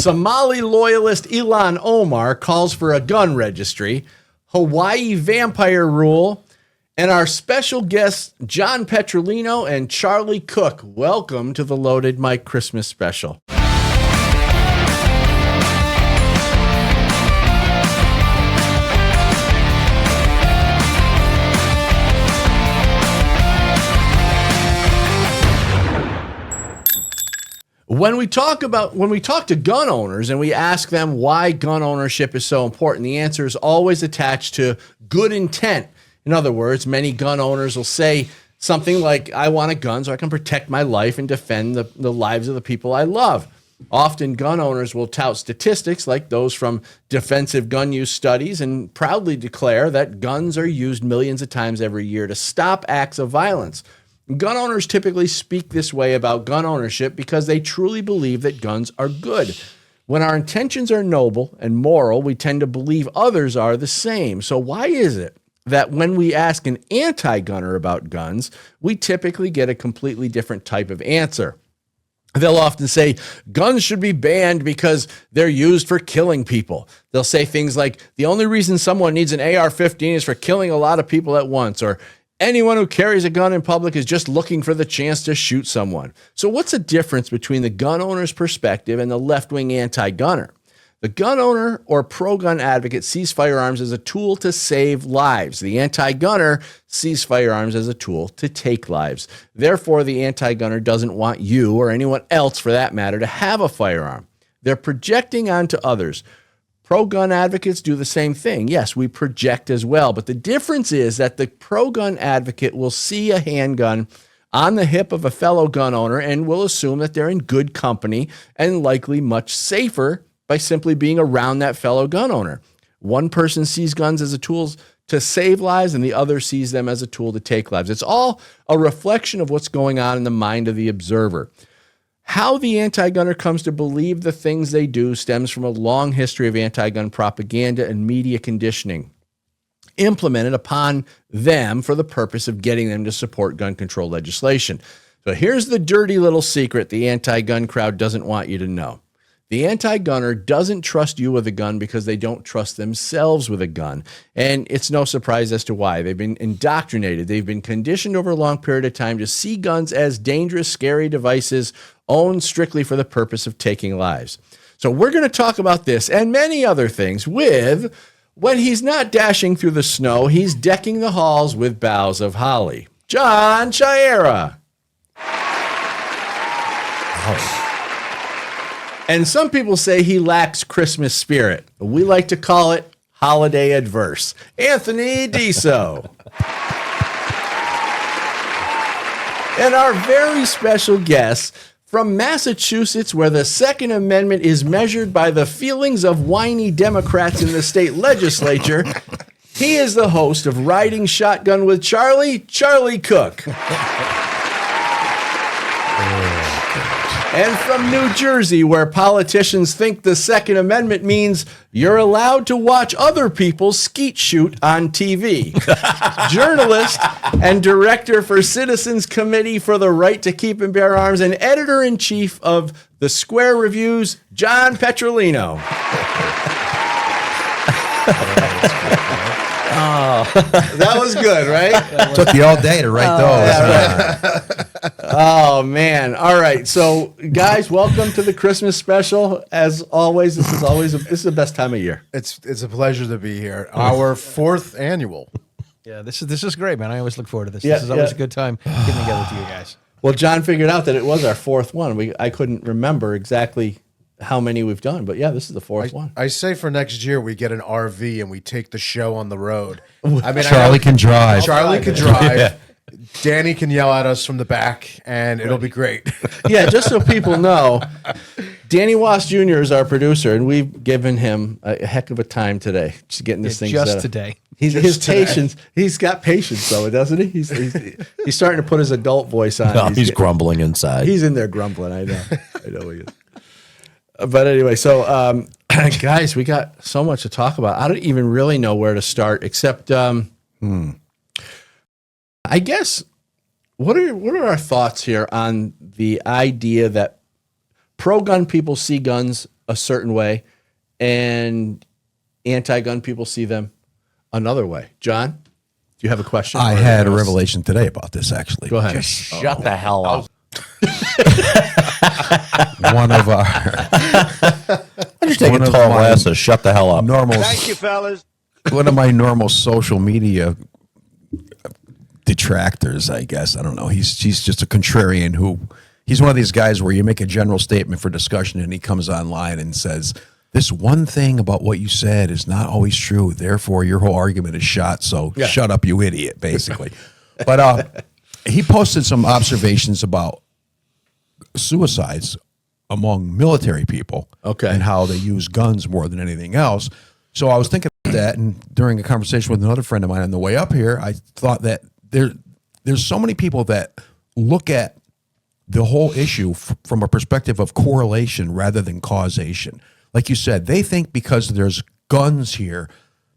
Somali loyalist Ilhan Omar calls for a gun registry, Hawaii vampire rule, and our special guests, John Petrolino and Charlie Cook. Welcome to the Loaded Mic Christmas special. When we talk to gun owners and we ask them why gun ownership is so important, the answer is always attached to good intent. In other words, many gun owners will say something like, I want a gun so I can protect my life and defend the lives of the people I love. Often gun owners will tout statistics like those from defensive gun use studies and proudly declare that guns are used millions of times every year to stop acts of violence. Gun owners typically speak this way about gun ownership because they truly believe that guns are good. When our intentions are noble and moral, we tend to believe others are the same. So why is it that when we ask an anti-gunner about guns, we typically get a completely different type of answer? They'll often say guns should be banned because they're used for killing people. They'll say things like, the only reason someone needs an AR-15 is for killing a lot of people at once, or anyone who carries a gun in public is just looking for the chance to shoot someone. So what's the difference between the gun owner's perspective and the left-wing anti-gunner? The gun owner or pro-gun advocate sees firearms as a tool to save lives. The anti-gunner sees firearms as a tool to take lives. Therefore, the anti-gunner doesn't want you or anyone else, for that matter, to have a firearm. They're projecting onto others. Pro-gun advocates do the same thing. Yes, we project as well, but the difference is that the pro-gun advocate will see a handgun on the hip of a fellow gun owner and will assume that they're in good company and likely much safer by simply being around that fellow gun owner. One person sees guns as a tool to save lives and the other sees them as a tool to take lives. It's all a reflection of what's going on in the mind of the observer. How the anti-gunner comes to believe the things they do stems from a long history of anti-gun propaganda and media conditioning implemented upon them for the purpose of getting them to support gun control legislation. So here's the dirty little secret the anti-gun crowd doesn't want you to know. The anti-gunner doesn't trust you with a gun because they don't trust themselves with a gun. And it's no surprise as to why. They've been indoctrinated. They've been conditioned over a long period of time to see guns as dangerous, scary devices owned strictly for the purpose of taking lives. So we're going to talk about this and many other things with, when he's not dashing through the snow, he's decking the halls with boughs of holly. John Chiara. Oh. And some people say he lacks Christmas spirit. We like to call it holiday adverse. Anthony Diso. And our very special guest from Massachusetts, where the Second Amendment is measured by the feelings of whiny Democrats in the state legislature, he is the host of Riding Shotgun with Charlie, Charlie Cook. And from New Jersey, where politicians think the Second Amendment means you're allowed to watch other people skeet shoot on TV. Journalist and director for Citizens Committee for the Right to Keep and Bear Arms and editor-in-chief of The Square Reviews, John Petrolino. Oh, that was good, right? Took you all day to write those. Yeah, right. Oh, man. All right. So, guys, welcome to the Christmas special. As always, this is the best time of year. It's a pleasure to be here. Our fourth annual. Yeah, this is great, man. I always look forward to this. Yeah, This is always a good time getting together with you guys. Well, John figured out that it was our fourth one. I couldn't remember exactly how many we've done, but yeah, this is the fourth one. I say for next year we get an RV and we take the show on the road. I mean, Charlie can drive. Charlie can drive. Yeah. Danny can yell at us from the back, and it'll be great. Yeah, just so people know, Danny Wass Jr. is our producer, and we've given him a heck of a time today, just getting this thing set up. Just today. His patience. He's got patience, though, doesn't he? He's starting to put his adult voice on. No, he's grumbling inside. He's in there grumbling. I know he is. But anyway, so guys, we got so much to talk about. I don't even really know where to start, except I guess what are our thoughts here on the idea that pro-gun people see guns a certain way, and anti-gun people see them another way. John, do you have a question? I had a revelation today about this, actually. Go ahead. Shut the hell up. One of our Why don't you take One a of tall my glass of shut the hell up? normal, Thank you, fellas. one of my normal social media detractors, I guess. I don't know. He's just a contrarian who, he's one of these guys where you make a general statement for discussion and he comes online and says, this one thing about what you said is not always true. Therefore, your whole argument is shot. So shut up, you idiot, basically. But he posted some observations about suicides among military people, and how they use guns more than anything else. So I was thinking about that, and during a conversation with another friend of mine on the way up here, I thought that there's so many people that look at the whole issue from a perspective of correlation rather than causation. Like you said, they think because there's guns here,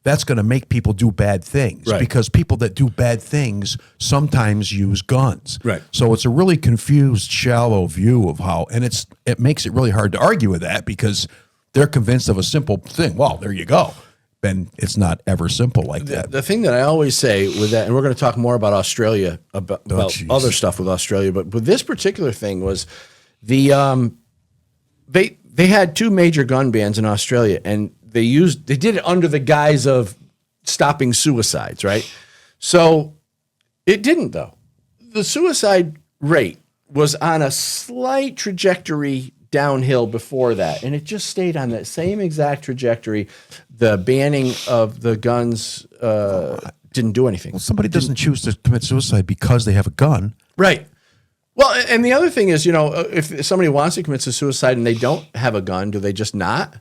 that's going to make people do bad things, because people that do bad things sometimes use guns. Right. So it's a really confused, shallow view of how, and it makes it really hard to argue with that because they're convinced of a simple thing. Well, there you go. And it's not ever simple like that. The thing that I always say with that, and we're going to talk more about Australia, about other stuff with Australia, but with this particular thing was they had two major gun bans in Australia, and they did it under the guise of stopping suicides, right? So it didn't, though. The suicide rate was on a slight trajectory downhill before that, and it just stayed on that same exact trajectory. The banning of the guns didn't do anything. Well, somebody doesn't choose to commit suicide because they have a gun. Right. Well, and the other thing is, if somebody wants to commit suicide and they don't have a gun, do they just not?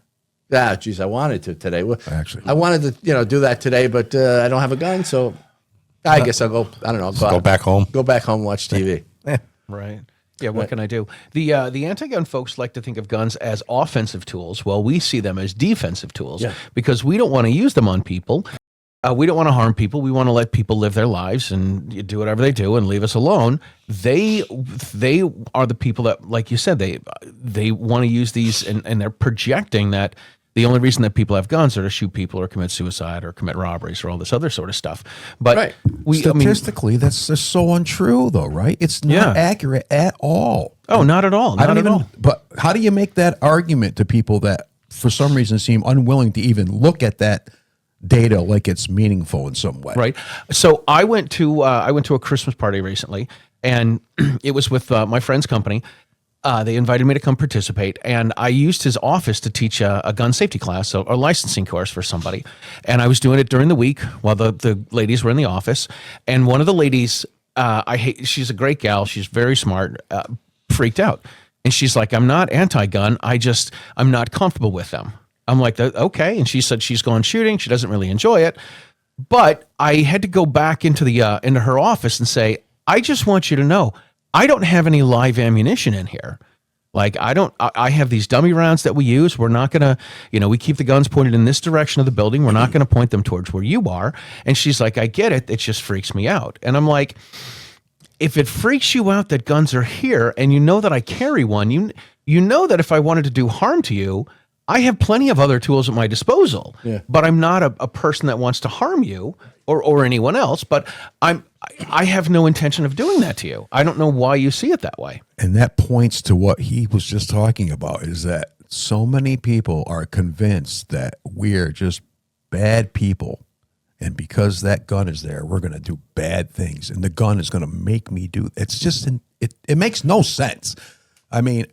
Geez, I wanted to today. Well, actually, I wanted to, do that today, but I don't have a gun, so I guess I'll go. I don't know. Go back home. Go back home, watch TV. Right. Yeah, what can I do? The anti-gun folks like to think of guns as offensive tools. Well, we see them as defensive tools because we don't want to use them on people. We don't want to harm people. We want to let people live their lives and do whatever they do and leave us alone. They are the people that, like you said, they want to use these, and they're projecting that the only reason that people have guns are to shoot people or commit suicide or commit robberies or all this other sort of stuff. But statistically, that's just so untrue, though, right? It's not accurate at all. Oh, not at all. Not at all. But how do you make that argument to people that, for some reason, seem unwilling to even look at that data like it's meaningful in some way? Right. So I went to a Christmas party recently, and it was with my friend's company. They invited me to come participate, and I used his office to teach a gun safety class, so a licensing course for somebody. And I was doing it during the week while the ladies were in the office. And one of the ladies, she's a great gal, she's very smart, freaked out. And she's like, I'm not anti-gun, I'm not comfortable with them. I'm like, okay. And she said she's gone shooting, she doesn't really enjoy it. But I had to go back into her office and say, I just want you to know, I don't have any live ammunition in here. Like, I have these dummy rounds that we use. We're not going to, we keep the guns pointed in this direction of the building. We're not going to point them towards where you are. And she's like, I get it. It just freaks me out. And I'm like, if it freaks you out that guns are here and you know that I carry one, you know that if I wanted to do harm to you, I have plenty of other tools at my disposal, but I'm not a person that wants to harm you or anyone else, but I have no intention of doing that to you. I don't know why you see it that way. And that points to what he was just talking about, is that so many people are convinced that we're just bad people. And because that gun is there, we're going to do bad things. And the gun is going to make me do, it's just, it makes no sense. I mean,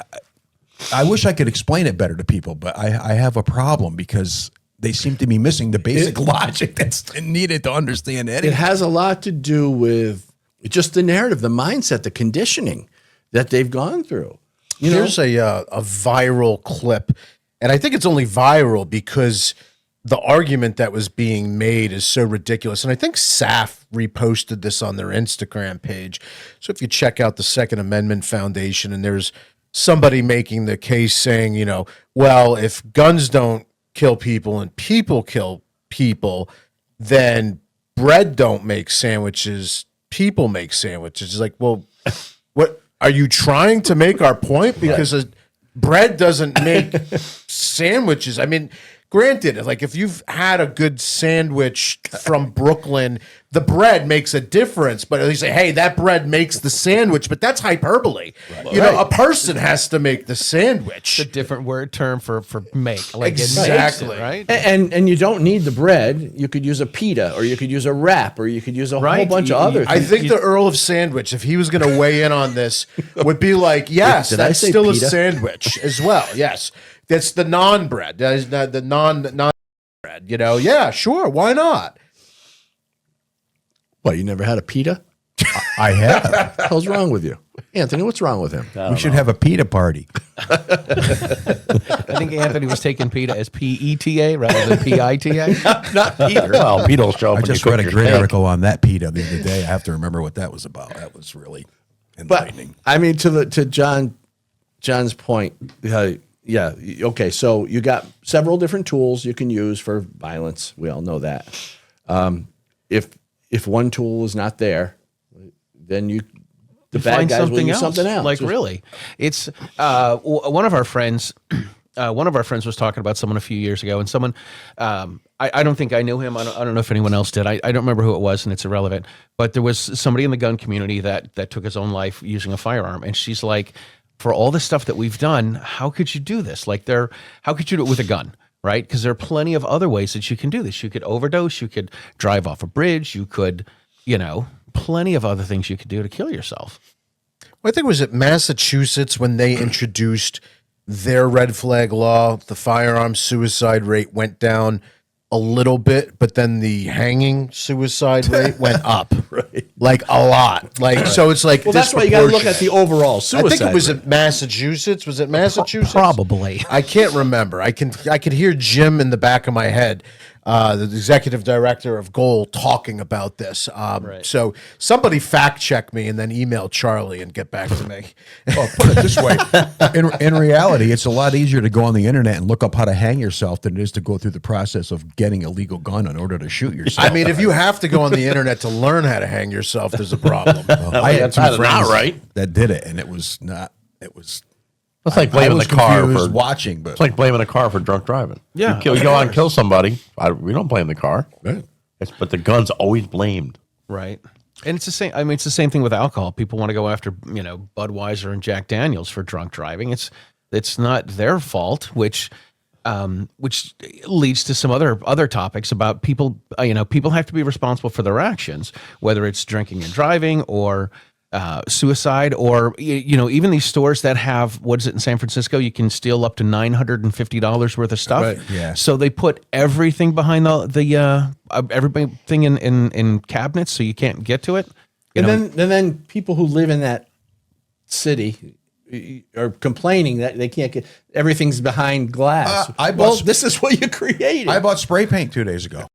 I wish I could explain it better to people, but I have a problem because they seem to be missing the basic logic that's needed to understand anything. It has a lot to do with just the narrative, the mindset, the conditioning that they've gone through. There's a viral clip, and I think it's only viral because the argument that was being made is so ridiculous. And I think SAF reposted this on their Instagram page. So if you check out the Second Amendment Foundation, and there's somebody making the case saying, well, if guns don't kill people and people kill people, then bread don't make sandwiches, people make sandwiches. It's like, well, what are you trying to make our point? Because bread doesn't make sandwiches. I mean, granted, like if you've had a good sandwich from Brooklyn, the bread makes a difference. But you say, hey, that bread makes the sandwich, but that's hyperbole. You know, a person has to make the sandwich. It's a different word term for make. Like Exactly. it makes it, right? And you don't need the bread. You could use a pita, or you could use a wrap, or you could use a whole Right. bunch of other I things. think the Earl of Sandwich, if he was going to weigh in on this, would be like, yes, Did I that's say still pita? a sandwich as well. Yes, that's the non bread. That is the non bread. You know, yeah, sure, why not? What, you never had a pita? I have. What the hell's wrong with you? Anthony, what's wrong with him? We should have a PETA party. I think Anthony was taking PETA as PETA rather than PITA. Not either. Well, Pete will show up I when you just cook read a your great steak. article on that PETA the other day. I have to remember what that was about. That was really But enlightening. I mean, to John's point, yeah, okay. So you got several different tools you can use for violence. We all know that. If one tool is not there, then the bad Find guys will use something else. Like really, it's one of our friends. One of our friends was talking about someone a few years ago, and someone I don't think I knew him. I don't know if anyone else did. I don't remember who it was, and it's irrelevant. But there was somebody in the gun community that took his own life using a firearm, and she's like, for all the stuff that we've done, how could you do this? Like, how could you do it with a gun? Right? Because there are plenty of other ways that you can do this. You could overdose. You could drive off a bridge. You could, plenty of other things you could do to kill yourself. Well, I think it was at Massachusetts when they introduced their red flag law. The firearm suicide rate went down a little bit, but then the hanging suicide rate went up, Right. like a lot. Like so, it's like Well, that's why you got to look at the overall suicide. I think it was rate. at Massachusetts. Was it Massachusetts? Probably. I can't remember. I could hear Jim in the back of my head, the executive director of Goal, talking about this. So somebody fact check me and then email Charlie and get back to me. Well, put it this way. In reality, it's a lot easier to go on the internet and look up how to hang yourself than it is to go through the process of getting a legal gun in order to shoot yourself. I mean, if you have to go on the internet to learn how to hang yourself, there's a problem. I had that's two not friends right. that did it, and it was not. It was. It's like I blaming was the car confused for watching, but It's like blaming a car for drunk driving. Yeah, you go out and kill somebody. We don't blame the car. But the gun's always blamed. Right. And it's the same. I mean, it's the same thing with alcohol. People want to go after, Budweiser and Jack Daniels for drunk driving. It's not their fault, which leads to some other topics about people. People have to be responsible for their actions, whether it's drinking and driving or suicide, or even these stores that have, what is it in San Francisco? You can steal up to $950 worth of stuff. Right, yeah. So they put everything behind the everything in cabinets, so you can't get to it. And then people who live in that city are complaining that they can't get everything's behind glass. This is what you created. I bought spray paint 2 days ago.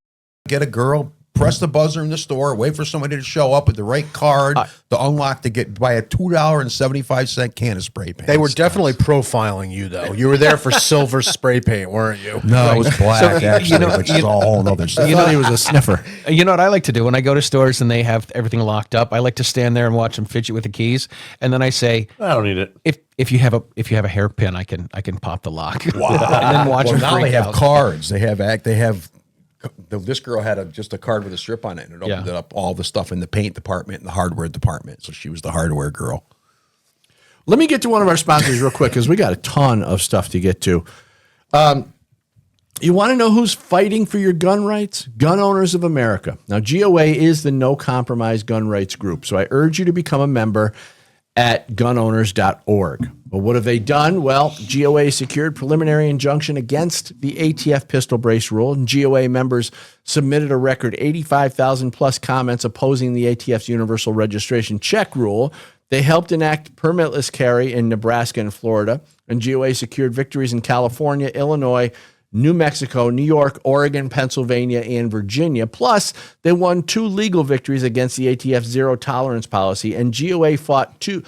Get a girl, press the buzzer in the store, wait for somebody to show up with the right card to unlock to buy a $2.75 can of spray paint. They were definitely profiling you, though. You were there for silver spray paint, weren't you? No, it was black, actually, which is a whole other stuff. you know he was a sniffer. You know what I like to do when I go to stores and they have everything locked up? I like to stand there and watch them fidget with the keys, and then I say, I don't need it. if you have a hairpin, I can pop the lock. Wow. And then watch Well, them now freak they have out. cards. This girl had just a card with a strip on it, and it opened up all the stuff in the paint department and the hardware department. So she was the hardware girl. Let me get to one of our sponsors real quick because we got a ton of stuff to get to. You want to know who's fighting for your gun rights? Gun Owners of America. Now, GOA is the no compromise gun rights group, so I urge you to become a member at gunowners.org. But what have they done? Well, GOA secured preliminary injunction against the ATF pistol brace rule, and GOA members submitted a record 85,000 plus comments opposing the ATF's universal registration check rule. They helped enact permitless carry in Nebraska and Florida, and GOA secured victories in California, Illinois, New Mexico, New York, Oregon, Pennsylvania, and Virginia. Plus, they won 2 legal victories against the ATF's zero tolerance policy, and GOA fought to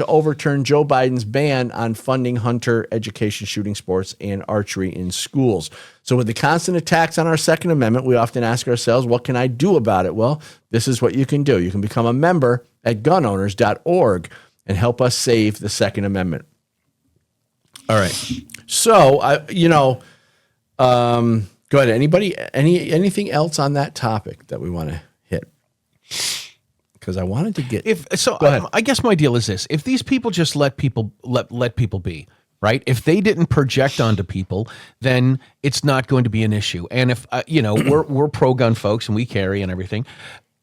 overturn Joe Biden's ban on funding hunter education, shooting sports, and archery in schools. So with the constant attacks on our Second Amendment, we often ask ourselves, what can I do about it? Well, this is what you can do. You can become a member at gunowners.org and help us save the Second Amendment. All right. So go ahead. Anybody, anything else on that topic that we want to hit? Because I wanted to get. Go ahead. I guess my deal is this: if these people just let people be, right? If they didn't project onto people, then it's not going to be an issue. And if we're pro-gun folks and we carry and everything.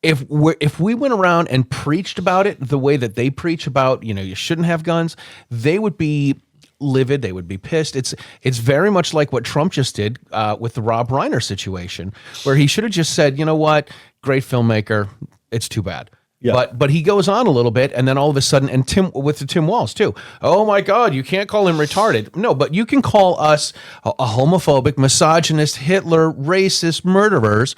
If we went around and preached about it the way that they preach about, you shouldn't have guns, they would be livid. They would be pissed. It's very much like what Trump just did with the Rob Reiner situation, where he should have just said, you know what, great filmmaker, it's too bad. Yeah. But he goes on a little bit, and then all of a sudden, and Tim Walz too. Oh my God, you can't call him retarded. No, but you can call us a homophobic, misogynist, Hitler, racist, murderers.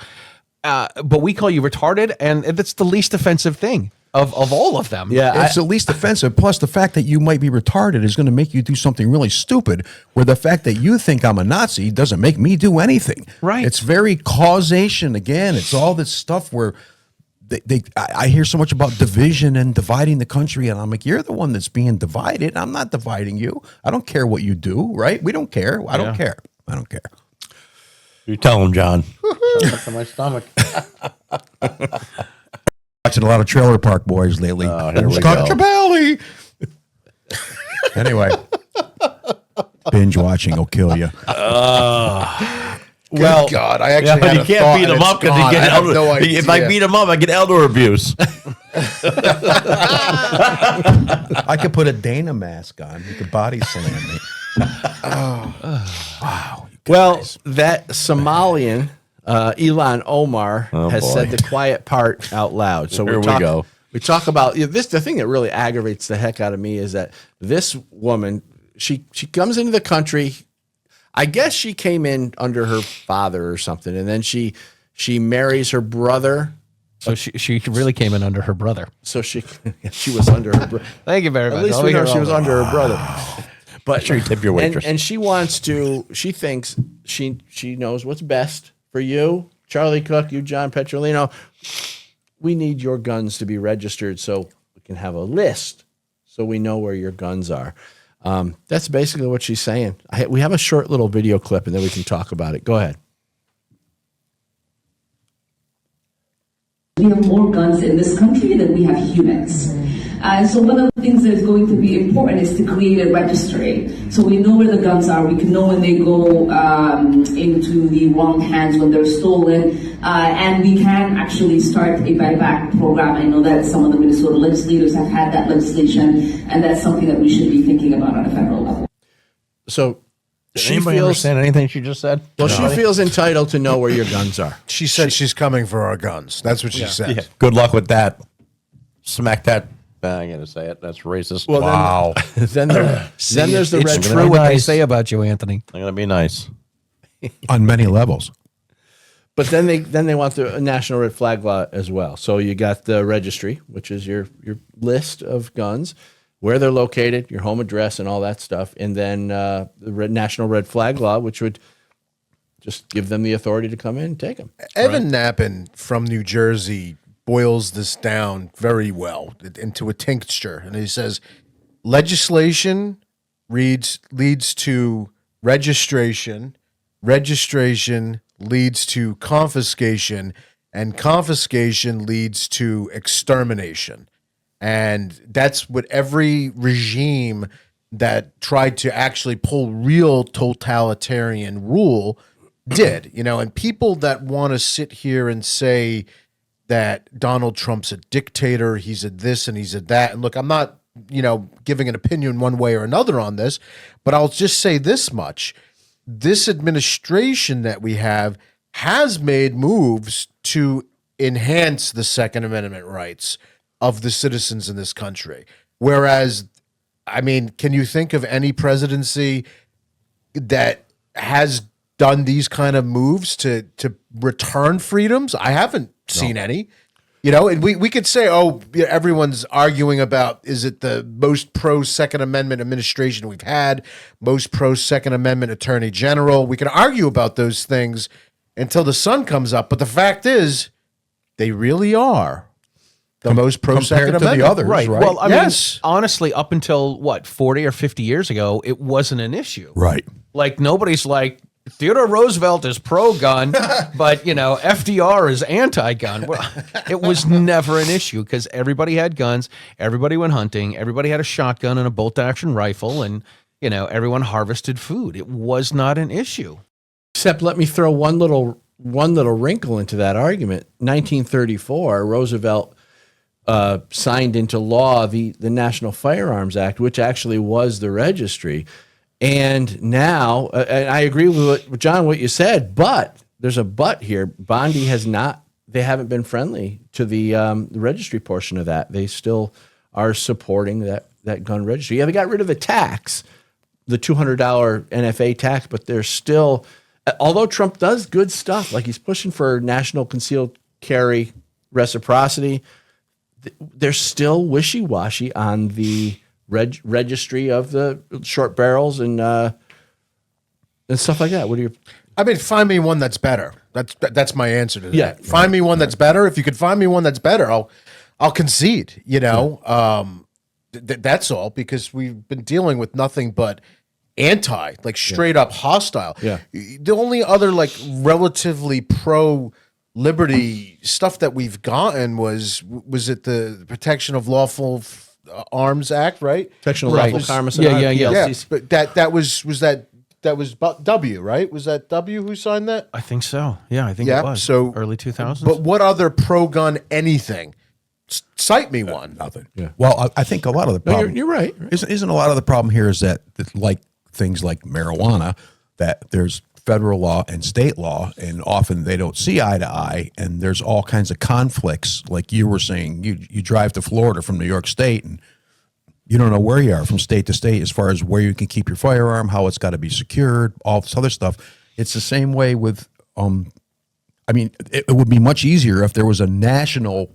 But we call you retarded, and that's the least offensive thing of all of them. Yeah, it's the least offensive. Plus, the fact that you might be retarded is going to make you do something really stupid, where the fact that you think I'm a Nazi doesn't make me do anything. Right. It's very causation. Again, it's all this stuff where I hear so much about division and dividing the country, and I'm like, you're the one that's being divided. I'm not dividing you. I don't care what you do, right? We don't care. I don't care. I don't care. You tell him, John. Something to my stomach. Watching a lot of Trailer Park Boys lately. Oh, here we Scott go. Chappelli. Anyway, binge watching will kill you. Well, God, I actually But had you a can't thought beat and him it's up because gone. you get I have elder. no idea. If I beat him up, I get elder abuse. I could put a Dana mask on. You could body slam me. Wow. Well, that Somalian, Elon Omar, has said the quiet part out loud. So Here we go. We talk about this. The thing that really aggravates the heck out of me is that this woman, she comes into the country. I guess she came in under her father or something, and then she marries her brother. So she really came in under her brother. So she was under her brother. Thank you very much. At least we know she was under her brother. But Sure, you tip your waitress. and she wants to. She thinks she knows what's best for you, Charlie Cook, you, John Petrolino. We need your guns to be registered so we can have a list, so we know where your guns are. That's basically what she's saying. We have a short little video clip, and then we can talk about it. Go ahead. We have more guns in this country than we have humans. So one of the things that's going to be important is to create a registry. So we know where the guns are. We can know when they go into the wrong hands, when they're stolen. And we can actually start a buyback program. I know that some of the Minnesota legislators have had that legislation, and that's something that we should be thinking about on a federal level. So Did she anybody feels understand anything she just said? well. She feels entitled to know where your guns are. She said she's coming for our guns. That's what she said. Yeah. Good luck with that. Smack that. I gotta say it. That's racist. Well, wow. Then there's the It's red. true what they say about you, Anthony. I'm gonna be nice. On many levels. But then they want the national red flag law as well. So you got the registry, which is your list of guns, where they're located, your home address, and all that stuff, and then the national red flag law, which would just give them the authority to come in and take them. Evan Knappen from New Jersey boils this down very well into a tincture. And he says, legislation leads to registration, registration leads to confiscation, and confiscation leads to extermination. And that's what every regime that tried to actually pull real totalitarian rule did, and people that want to sit here and say that Donald Trump's a dictator, he's a this and he's a that. And look, I'm not, giving an opinion one way or another on this, but I'll just say this much. This administration that we have has made moves to enhance the Second Amendment rights of the citizens in this country. Whereas, can you think of any presidency that has done these kind of moves to return freedoms? I haven't seen any. And we could say, everyone's arguing about, is it the most pro-Second Amendment administration we've had, most pro-Second Amendment attorney general? We can argue about those things until the sun comes up. But the fact is, they really are. the most pro compared Second to the Amendment. others, Right. right? Well, I Yes. mean, honestly, up until what, 40 or 50 years ago, it wasn't an issue. Right. Like nobody's like Theodore Roosevelt is pro-gun, but FDR is anti-gun. Well, it was never an issue because everybody had guns, everybody went hunting, everybody had a shotgun and a bolt-action rifle, and everyone harvested food. It was not an issue. Except let me throw one little wrinkle into that argument. 1934, Roosevelt signed into law the National Firearms Act, which actually was the registry. And now, and I agree with John, what you said, but there's a but here. Bondi they haven't been friendly to the registry portion of that. They still are supporting that gun registry. Yeah, they got rid of the tax, the $200 NFA tax, but they're still, although Trump does good stuff, like he's pushing for national concealed carry reciprocity, they're still wishy-washy on the registry of the short barrels and stuff like that. What do you? I mean, find me one that's better. That's my answer to that. Yeah. Find me one that's better. If you could find me one that's better, I'll concede. That's all, because we've been dealing with nothing but straight up hostile. Yeah. The only other relatively pro liberty stuff that we've gotten was it the Protection of Lawful Arms Act, right? Protection of Right. lawful commerce. Yeah, yeah. Yeah, PLCs. but that was W, right? Was that W who signed that? I think so. Yeah, I think Yeah, it was. so- early 2000s. But what other pro-gun anything? Cite me one. Nothing. Yeah. Well, I think a lot of the No, problem. you're right. Isn't a lot of the problem here is that like things like marijuana, that there's federal law and state law, and often they don't see eye to eye, and there's all kinds of conflicts. Like you were saying, you drive to Florida from New York State, and you don't know where you are from state to state as far as where you can keep your firearm, how it's got to be secured, all this other stuff. It's the same way with, it would be much easier if there was a national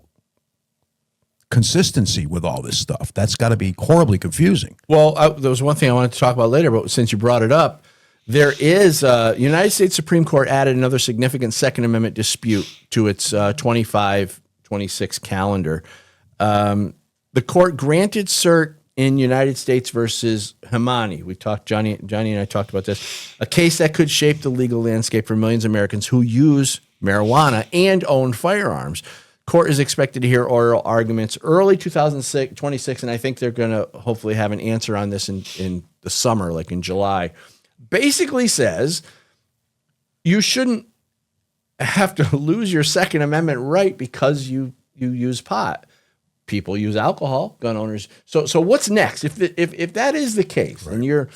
consistency with all this stuff. That's got to be horribly confusing. Well, there was one thing I wanted to talk about later, but since you brought it up, there is United States Supreme Court added another significant Second Amendment dispute to its 25-26 calendar. The court granted cert in United States versus Hamani. We talked, Johnny and I talked about this, a case that could shape the legal landscape for millions of Americans who use marijuana and own firearms. Court is expected to hear oral arguments early 2026, and I think they're going to hopefully have an answer on this in the summer, like in July. Basically says you shouldn't have to lose your Second Amendment right because you use pot. People use alcohol, gun owners. So what's next? If that is the case, right,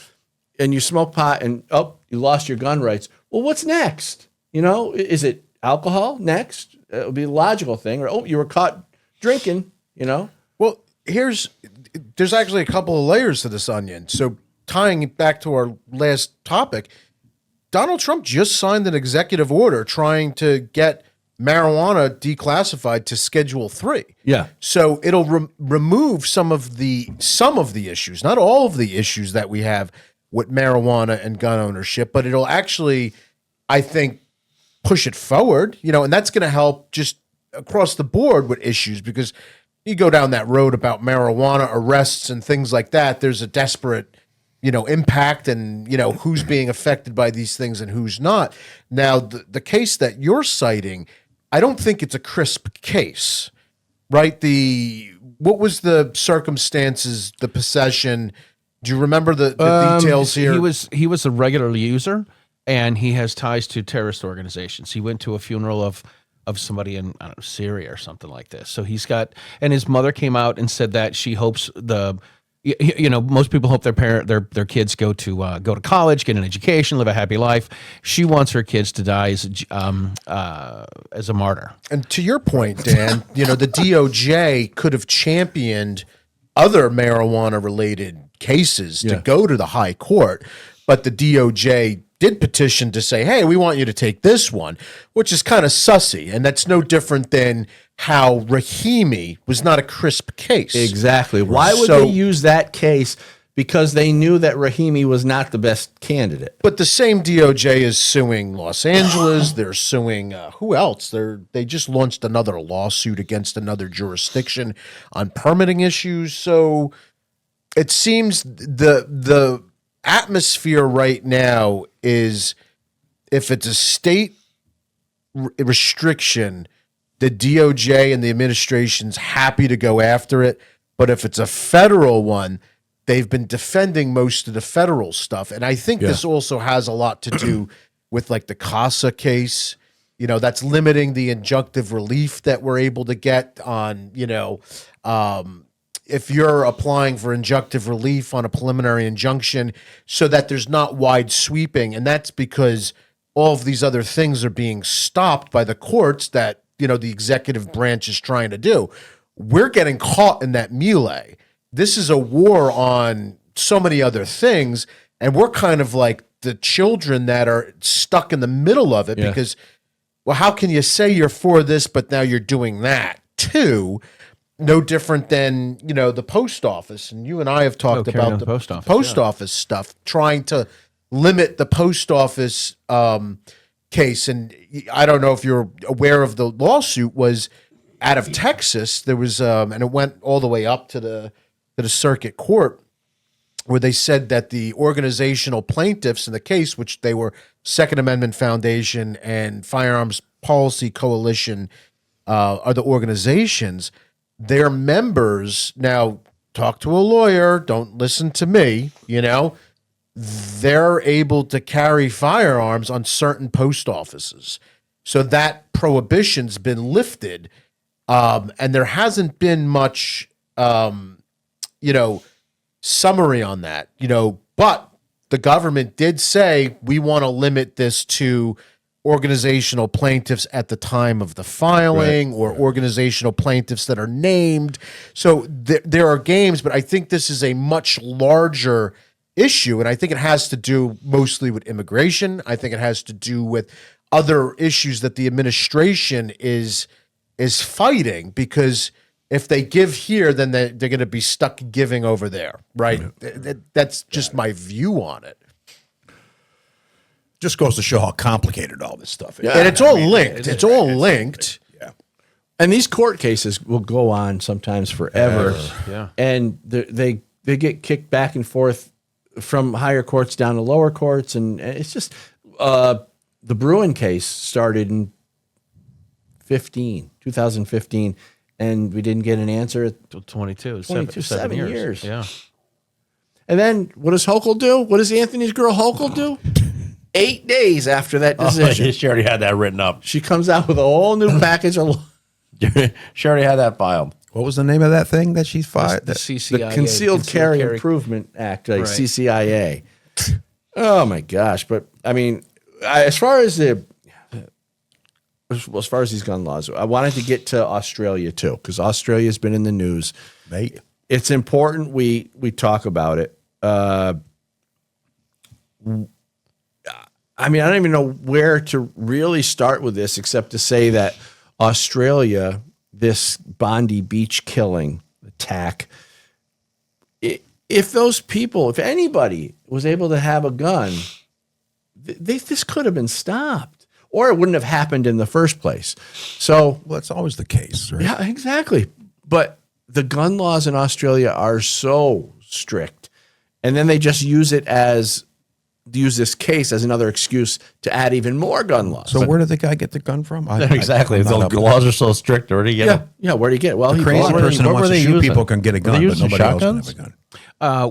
and you smoke pot and you lost your gun rights, well, what's next? Is it alcohol next? It would be a logical thing. Or you were caught drinking. Well, there's actually a couple of layers to this onion. So tying it back to our last topic, Donald Trump just signed an executive order trying to get marijuana declassified to Schedule 3. Yeah. So it'll remove some of the issues, not all of the issues that we have with marijuana and gun ownership, but it'll actually, I think, push it forward, and that's going to help just across the board with issues, because you go down that road about marijuana arrests and things like that, there's a desperate, impact and, who's being affected by these things and who's not. Now, the case that you're citing, I don't think it's a crisp case, right? What was the circumstances, the possession? Do you remember the details here? He was a regular user, and he has ties to terrorist organizations. He went to a funeral of somebody in, I don't know, Syria or something like this. So he's got, and his mother came out and said that she hopes most people hope their kids go to college, get an education, live a happy life. She wants her kids to die as a martyr. And to your point, Dan, the DOJ could have championed other marijuana-related cases to go to the high court, but the DOJ did petition to say, hey, we want you to take this one, which is kind of sussy. And that's no different than how Rahimi was not a crisp case. Exactly. Why would they use that case because they knew that Rahimi was not the best candidate. But the same DOJ is suing Los Angeles. They're suing who else? They just launched another lawsuit against another jurisdiction on permitting issues. So it seems the atmosphere right now is, if it's a state restriction, the DOJ and the administration's happy to go after it. But if it's a federal one, they've been defending most of the federal stuff. And I think this also has a lot to do with like the CASA case. You know, that's limiting the injunctive relief that we're able to get on, if you're applying for injunctive relief on a preliminary injunction, so that there's not wide sweeping. And that's because all of these other things are being stopped by the courts that, the executive branch is trying to do. We're getting caught in that melee. This is a war on so many other things, and we're kind of like the children that are stuck in the middle of it because, well, how can you say you're for this, but now you're doing that too? No different than, the post office. And you and I have talked about the post office stuff, trying to limit the post office case. And I don't know if you're aware of the lawsuit, was out of Texas. There was, and it went all the way up to the circuit court, where they said that the organizational plaintiffs in the case, which they were Second Amendment Foundation and Firearms Policy Coalition, are the organizations. Their members, now talk to a lawyer, don't listen to me, they're able to carry firearms on certain post offices. So that prohibition's been lifted. And there hasn't been much, summary on that, but the government did say, we want to limit this to organizational plaintiffs at the time of the filing, or organizational plaintiffs that are named. So there are games, but I think this is a much larger issue, and I think it has to do mostly with immigration. I think it has to do with other issues that the administration is fighting, because if they give here, then they're going to be stuck giving over there, right? That's just my view on it. Just goes to show how complicated all this stuff is. And it's all linked. It's all linked. Yeah. And these court cases will go on sometimes forever. Yeah. And they get kicked back and forth from higher courts down to lower courts. And it's just, the Bruin case started in 2015, and we didn't get an answer. 22. 7 years. Yeah. And then what does Hochul do? What does Anthony's girl Hochul do? 8 days after that decision, She already had that written up. she comes out with a whole new package of She already had that filed. What was the name of that thing that she filed? The CCIA. the Concealed Carry Improvement Act, like Right. CCIA. Oh my gosh! But I mean, as far as these gun laws, I wanted to get to Australia too, because Australia has been in the news. Mate. It's important we talk about it. I mean, I don't even know where to really start with this, except to say that Australia, this Bondi Beach killing attack, if those people, if anybody was able to have a gun, this could have been stopped, or it wouldn't have happened in the first place. So, Well, that's always the case, right? yeah, exactly. But the gun laws in Australia are so strict, and then they just use this case as another excuse to add even more gun laws. So where did the guy get the gun from? Exactly. I'm not The up with laws are so strict already. yeah, where'd he get? Well, he Crazy bought it. person who what wants were to they shoot using? people can get a Were they gun, but using nobody else can have shotguns? a gun.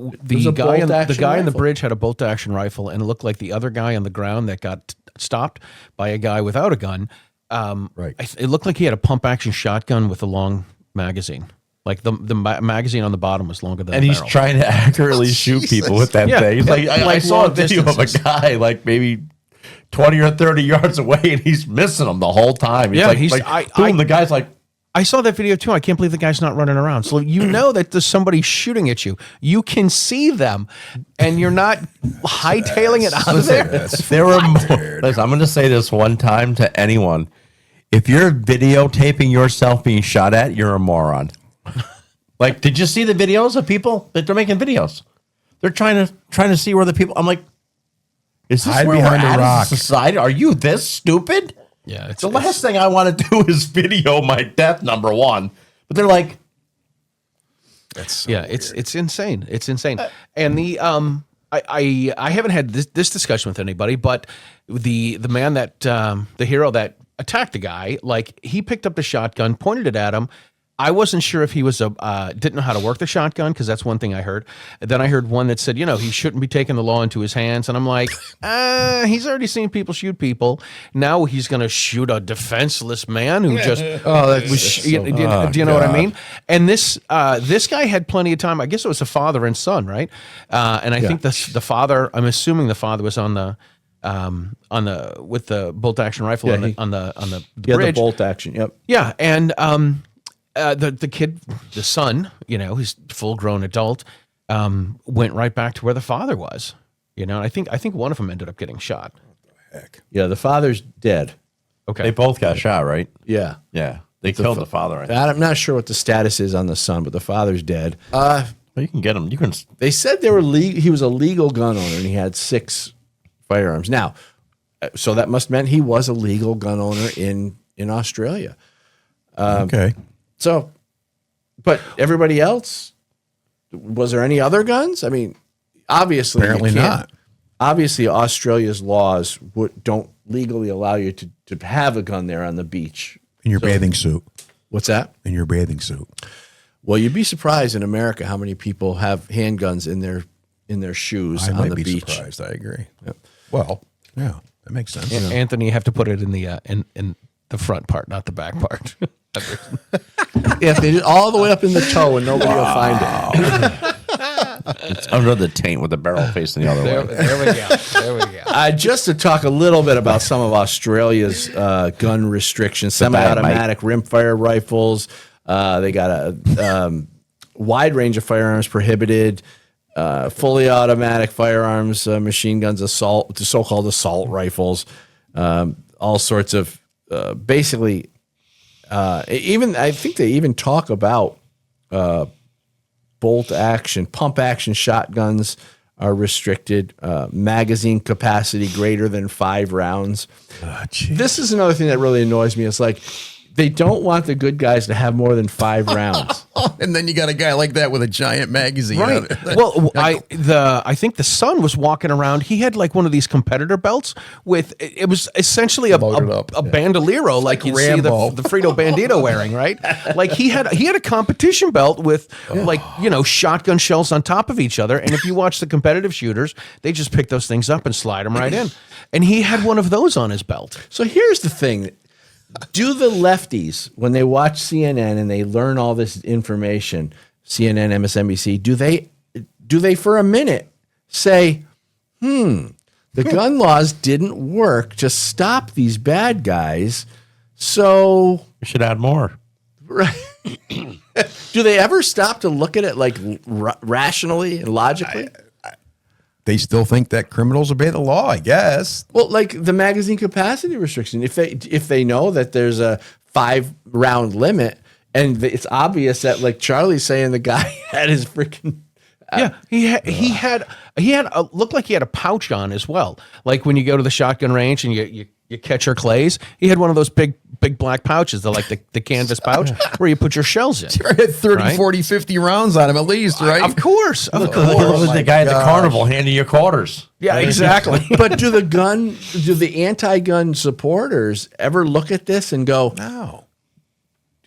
was The a guy on bolt-action the rifle. bridge had a bolt action rifle, and it looked like the other guy on the ground that got stopped by a guy without a gun. Right. It looked like he had a pump action shotgun with a long magazine. Like the magazine on the bottom was longer than And the he's barrel. trying to accurately shoot people with that Yeah. thing. It's like, I Like saw a long video distances. of a guy like maybe 20 or 30 yards away, and he's missing them the whole time. He's Yeah, like, he's- boom, the guy's like, I saw that video too. I can't believe the guy's not running around. So you know that there's somebody shooting at you. You can see them, and you're not hightailing it out of there. there were more. Listen, I'm going to say this one time to anyone. If you're videotaping yourself being shot at, you're a moron. Like, did you see the videos of people that they're making videos? They're trying to see where the people. I'm like, is this Hide where behind we're a at rock. as a society? Are you this stupid? Yeah, it's The last thing I want to do is video my death, number one. But they're like, That's so yeah, it's insane. It's insane. And the I haven't had this discussion with anybody, but the man that the hero that attacked the guy, like he picked up the shotgun, pointed it at him. I wasn't sure if he was didn't know how to work the shotgun, because that's one thing I heard. And then I heard one that said, he shouldn't be taking the law into his hands. And I'm like, he's already seen people shoot people. Now he's going to shoot a defenseless man who just do you know what I mean? And this guy had plenty of time. I guess it was a father and son, right? And I think the father. I'm assuming the father was on the with the bolt action rifle on the bridge. the bolt action. Yep. Yeah, and the kid, the son, he's full grown adult, went right back to where the father was. And I think one of them ended up getting shot. Yeah, the father's dead. Okay, they both got shot, right? Yeah. Yeah, they killed the father. I think. I'm not sure what the status is on the son, but the father's dead. Well, you can get him. You can. They said he was a legal gun owner and he had 6 firearms. Now, so that must mean he was a legal gun owner in Australia. okay. So, but everybody else, was there any other guns? I mean, obviously, Apparently you can't- not. Obviously, Australia's laws don't legally allow you to have a gun there on the beach. In your bathing suit. What's that? In your bathing suit. Well, you'd be surprised in America how many people have handguns in their shoes I on might the be beach. surprised. I agree. Well, yeah, that makes sense. Anthony, you have to put it in the in the front part, not the back part. Yeah, they did all the way up in the toe and nobody will find it. It's under the taint with the barrel facing the other way. There we go. There we go. Just to talk a little bit about some of Australia's gun restrictions, semi-automatic rimfire rifles. They got a wide range of firearms prohibited, fully automatic firearms, machine guns, the so-called assault rifles, all sorts of basically. Even I think they even talk about bolt action, pump action shotguns are restricted. Magazine capacity greater than 5 rounds. This is another thing that really annoys me. It's like they don't want the good guys to have more than 5 rounds. And then you got a guy like that with a giant magazine. Right. Well, I think the son was walking around. He had like one of these competitor belts with it was essentially a bandolero, like you'd see the Frito Bandito wearing, right? Like he had a competition belt with shotgun shells on top of each other. And if you watch the competitive shooters, they just pick those things up and slide them right in. And he had one of those on his belt. So here's the thing. Do the lefties, when they watch CNN and they learn all this information, CNN, MSNBC, do they for a minute say, the gun laws didn't work to stop these bad guys, so We should add more. right. Do they ever stop to look at it like rationally and logically? They still think that criminals obey the law, I guess. Well, like the magazine capacity restriction, if they know that there's a 5-round limit, and it's obvious that, like Charlie's saying, the guy had his freaking He had looked like he had a pouch on as well. Like when you go to the shotgun range and you catch your clays, he had one of those big black pouches, the canvas pouch where you put your shells in. I had 30, Right? 40, 50 rounds on him at least, right? Of course. Look at the guy at the carnival handing you quarters. Yeah, exactly. But do the anti-gun supporters ever look at this and go, No.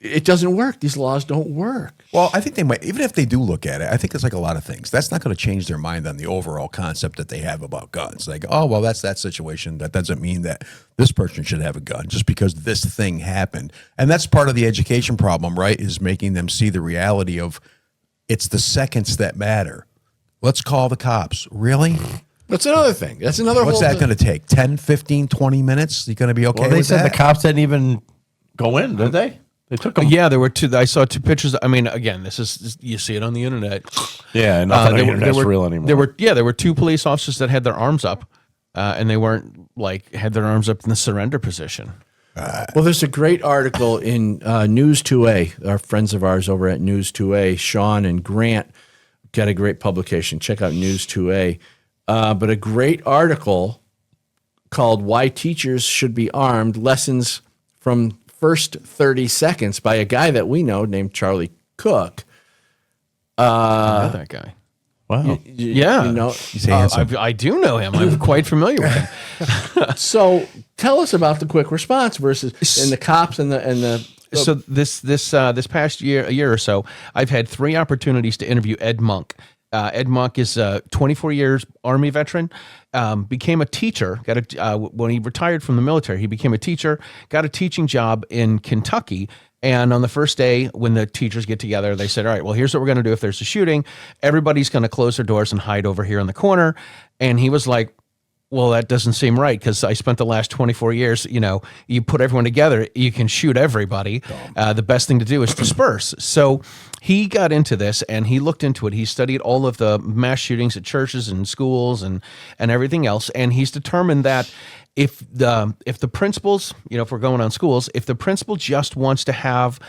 it doesn't work. These laws don't work. Well, I think they might, even if they do look at it, I think it's like a lot of things. That's not going to change their mind on the overall concept that they have about guns. Like, oh, well, that's that situation. That doesn't mean that this person should have a gun just because this thing happened. And that's part of the education problem, right? Is making them see the reality of it's the seconds that matter. Let's call the cops. Really? That's another thing. That's another What's whole that going to take? 10, 15, 20 minutes? You going to be okay Well, they with said that? the cops didn't even go in, did they? They took them. Yeah, there were two. I saw 2 pictures. I mean, again, this is you see it on the internet. Yeah, nothing on the internet's real anymore. There were 2 police officers that had their arms up, and they weren't had their arms up in the surrender position. Well, there's a great article in News 2A. Our friends of ours over at News 2A, Sean and Grant, got a great publication. Check out News 2A. But a great article called Why Teachers Should Be Armed, Lessons from First 30 Seconds by a guy that we know named Charlie Cook. I know that guy. Wow. Yeah. You know, He's handsome. I do know him. I'm quite familiar with him. so tell us about the quick response versus and the cops and the So this past a year or so, I've had 3 opportunities to interview Ed Monk. Ed Monk is a 24 years Army veteran, became a teacher, when he retired from the military, he became a teacher, got a teaching job in Kentucky. And on the first day, when the teachers get together, they said, all right, well, here's what we're going to do. If there's a shooting, everybody's going to close their doors and hide over here in the corner. And he was like, well, that doesn't seem right, because I spent the last 24 years, you put everyone together, you can shoot everybody. The best thing to do is disperse. So he got into this and he looked into it. He studied all of the mass shootings at churches and schools and everything else. And he's determined that if the principals, if we're going on schools, if the principal just wants to have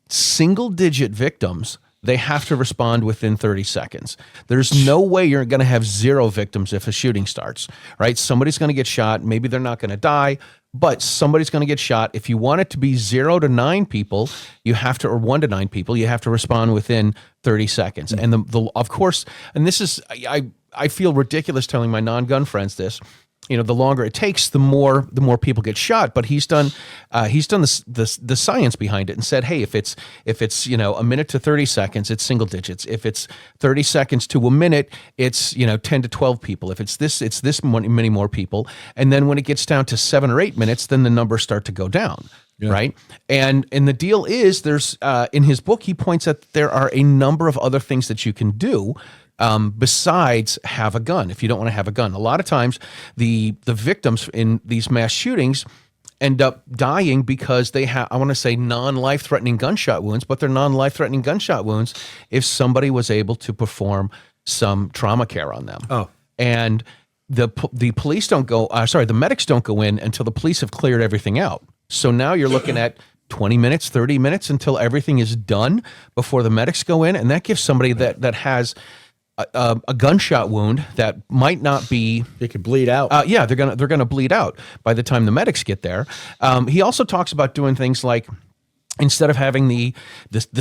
single digit victims, they have to respond within 30 seconds. There's no way you're going to have 0 victims if a shooting starts, right? Somebody's going to get shot. Maybe they're not going to die, but somebody's going to get shot. If you want it to be 0 to 9 people, or 1 to 9 people, you have to respond within 30 seconds. And of course, and this is, I feel ridiculous telling my non-gun friends this. The longer it takes, the more people get shot. But he's done the science behind it and said, hey, if it's a minute to 30 seconds, it's single digits. If it's 30 seconds to a minute, it's 10 to 12 people. If it's this many more people, and then when it gets down to 7 or 8 minutes, then the numbers start to go down. Yeah. Right. And the deal is there's in his book, he points out there are a number of other things that you can do besides have a gun. If you don't want to have a gun, a lot of times the victims in these mass shootings end up dying because they have, I want to say, non-life-threatening gunshot wounds, but they're non-life-threatening gunshot wounds if somebody was able to perform some trauma care on them. Oh. And the police don't go, the medics don't go in until the police have cleared everything out. So now you're looking at 20 minutes, 30 minutes until everything is done before the medics go in. And that gives somebody that has a gunshot wound that might not be, they could bleed out. They're gonna bleed out by the time the medics get there. He also talks about doing things like, instead of having the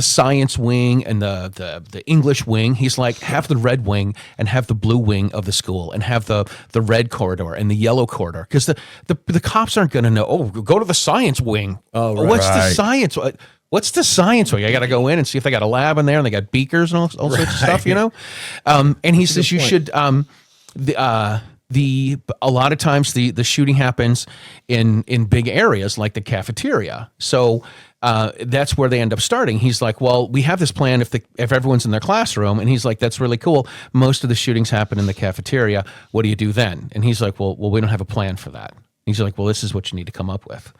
science wing and the English wing, he's like, have the red wing and have the blue wing of the school and have the red corridor and the yellow corridor, because the cops aren't going to know. Oh, go to the science wing. Oh, right. What's the science? What's the science wing? I got to go in and see if they got a lab in there and they got beakers and all sorts of stuff, And he says you should. A lot of times the shooting happens in big areas like the cafeteria. So that's where they end up starting. He's like, well, we have this plan if everyone's in their classroom, and he's like, that's really cool. Most of the shootings happen in the cafeteria. What do you do then? And he's like, well, we don't have a plan for that. He's like, well, this is what you need to come up with.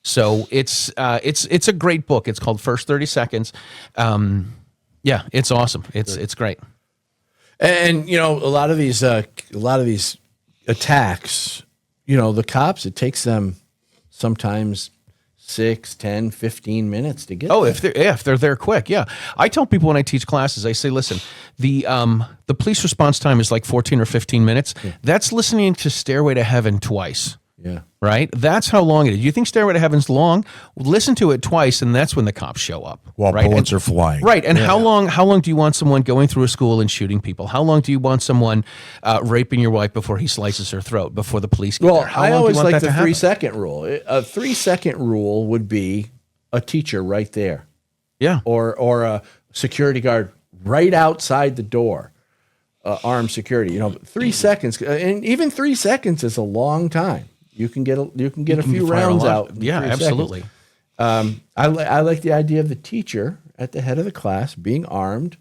So it's a great book. It's called First 30 Seconds. It's awesome. It's great. And a lot of these attacks, the cops, it takes them sometimes 6, 10, 15 minutes to get there. If they're there quick. Yeah. I tell people when I teach classes, I say, listen, the police response time is like 14 or 15 minutes. Yeah. That's listening to Stairway to Heaven twice. Yeah. Right? That's how long it is. You think Stairway to Heaven's long? Listen to it twice, and that's when the cops show up. While bullets are flying. Right. And how long do you want someone going through a school and shooting people? How long do you want someone raping your wife before he slices her throat, before the police get there? How I long always do you want like that the to happen? 3-second rule. A 3-second rule would be a teacher right there. Yeah. Or a security guard right outside the door. Armed security. 3 seconds, and even 3 seconds is a long time. You can get a few rounds out. Yeah, absolutely. I like the idea of the teacher at the head of the class being armed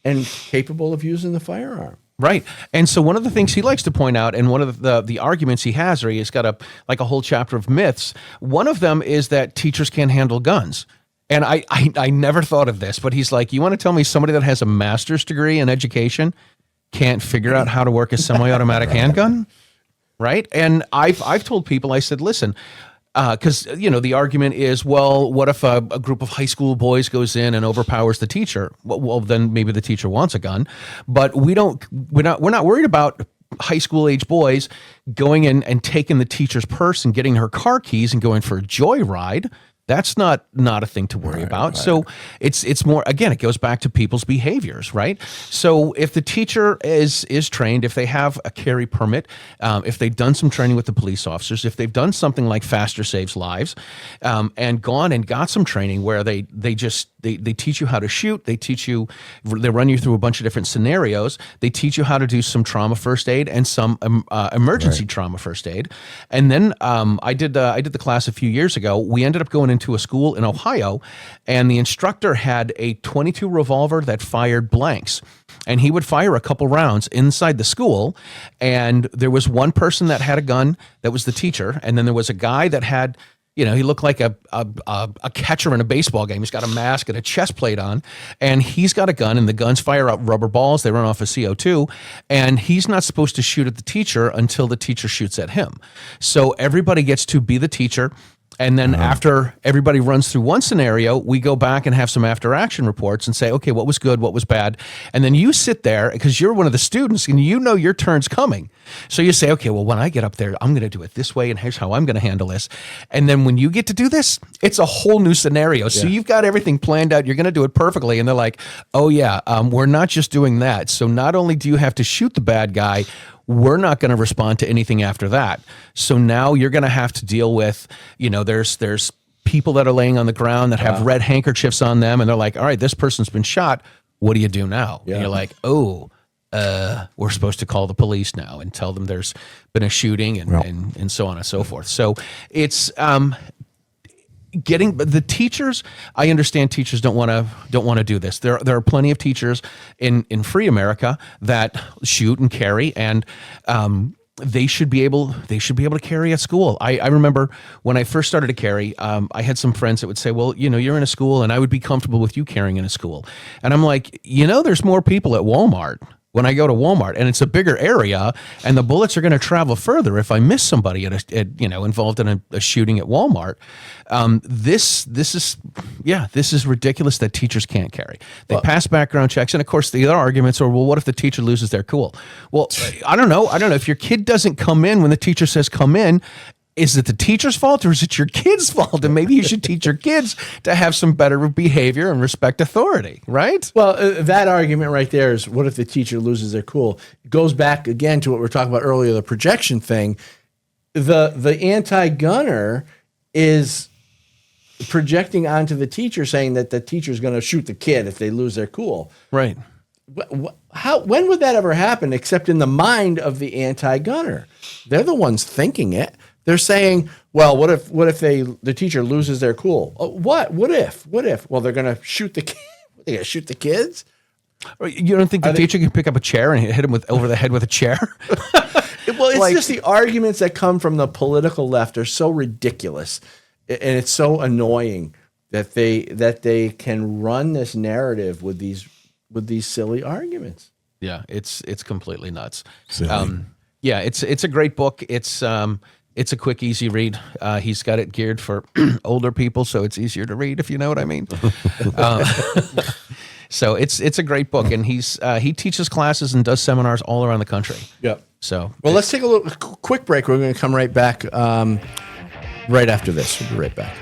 and capable of using the firearm. Right. And so one of the things he likes to point out, and one of the arguments he has, or he's got a whole chapter of myths. One of them is that teachers can't handle guns. And I never thought of this, but he's like, you want to tell me somebody that has a master's degree in education can't figure out how to work a semi-automatic handgun? Right. And I've told people, I said, listen, because the argument is, well, what if a group of high school boys goes in and overpowers the teacher? Well, then maybe the teacher wants a gun, but we're not worried about high school age boys going in and taking the teacher's purse and getting her car keys and going for a joyride. That's not a thing to worry about. Right. So it's more, again, it goes back to people's behaviors, right? So if the teacher is trained, if they have a carry permit, if they've done some training with the police officers, if they've done something like Faster Saves Lives, and gone and got some training where they teach you how to shoot, they run you through a bunch of different scenarios, they teach you how to do some trauma first aid and some emergency trauma first aid. And then I did the class a few years ago. We ended up going into a school in Ohio, and the instructor had a .22 revolver that fired blanks, and he would fire a couple rounds inside the school. And there was one person that had a gun, that was the teacher, and then there was a guy that had, he looked like a catcher in a baseball game. He's got a mask and a chest plate on, and he's got a gun, and the guns fire out rubber balls. They run off of CO2, and he's not supposed to shoot at the teacher until the teacher shoots at him. So everybody gets to be the teacher. And then after everybody runs through one scenario, we go back and have some after action reports and say, okay, what was good, what was bad? And then you sit there because you're one of the students and your turn's coming. So you say, okay, well, when I get up there, I'm going to do it this way, and here's how I'm going to handle this. And then when you get to do this, it's a whole new scenario. So you've got everything planned out. You're going to do it perfectly. And they're like, oh yeah, we're not just doing that. So not only do you have to shoot the bad guy, we're not going to respond to anything after that. So now you're going to have to deal with, there's people that are laying on the ground that have red handkerchiefs on them, and they're like, all right, this person's been shot. What do you do now? Yeah. And you're like, we're supposed to call the police now and tell them there's been a shooting and so on and so forth. So it's getting the teachers. I understand teachers don't want to do this. There are plenty of teachers in free America that shoot and carry, and they should be able to carry at school. I remember when I first started to carry, I had some friends that would say, well, you're in a school, and I would be comfortable with you carrying in a school. And I'm like, there's more people at Walmart when I go to Walmart, and it's a bigger area, and the bullets are going to travel further if I miss somebody involved in a shooting at Walmart. This is ridiculous that teachers can't carry. They pass background checks, and of course the other arguments are, well, what if the teacher loses their cool? Well, I don't know if your kid doesn't come in when the teacher says come in. Is it the teacher's fault, or is it your kid's fault? And maybe you should teach your kids to have some better behavior and respect authority, right? Well, that argument right there is, what if the teacher loses their cool? It goes back again to what we were talking about earlier, the projection thing. The anti-gunner is projecting onto the teacher, saying that the teacher's going to shoot the kid if they lose their cool. Right. When would that ever happen, except in the mind of the anti-gunner? They're the ones thinking it. They're saying, well, what if the teacher loses their cool? What if? Well, they're going to shoot the kid. They're going to shoot the kids? You don't think the teacher can pick up a chair and hit him over the head with a chair? Well, it's just the arguments that come from the political left are so ridiculous, and it's so annoying that they can run this narrative with these silly arguments. Yeah, it's completely nuts. Silly. It's a great book. It's a quick, easy read. He's got it geared for older people, so it's easier to read, if you know what I mean. So it's a great book, and he teaches classes and does seminars all around the country. Yep. So let's take a quick break. We're going to come right back right after this. We'll be right back.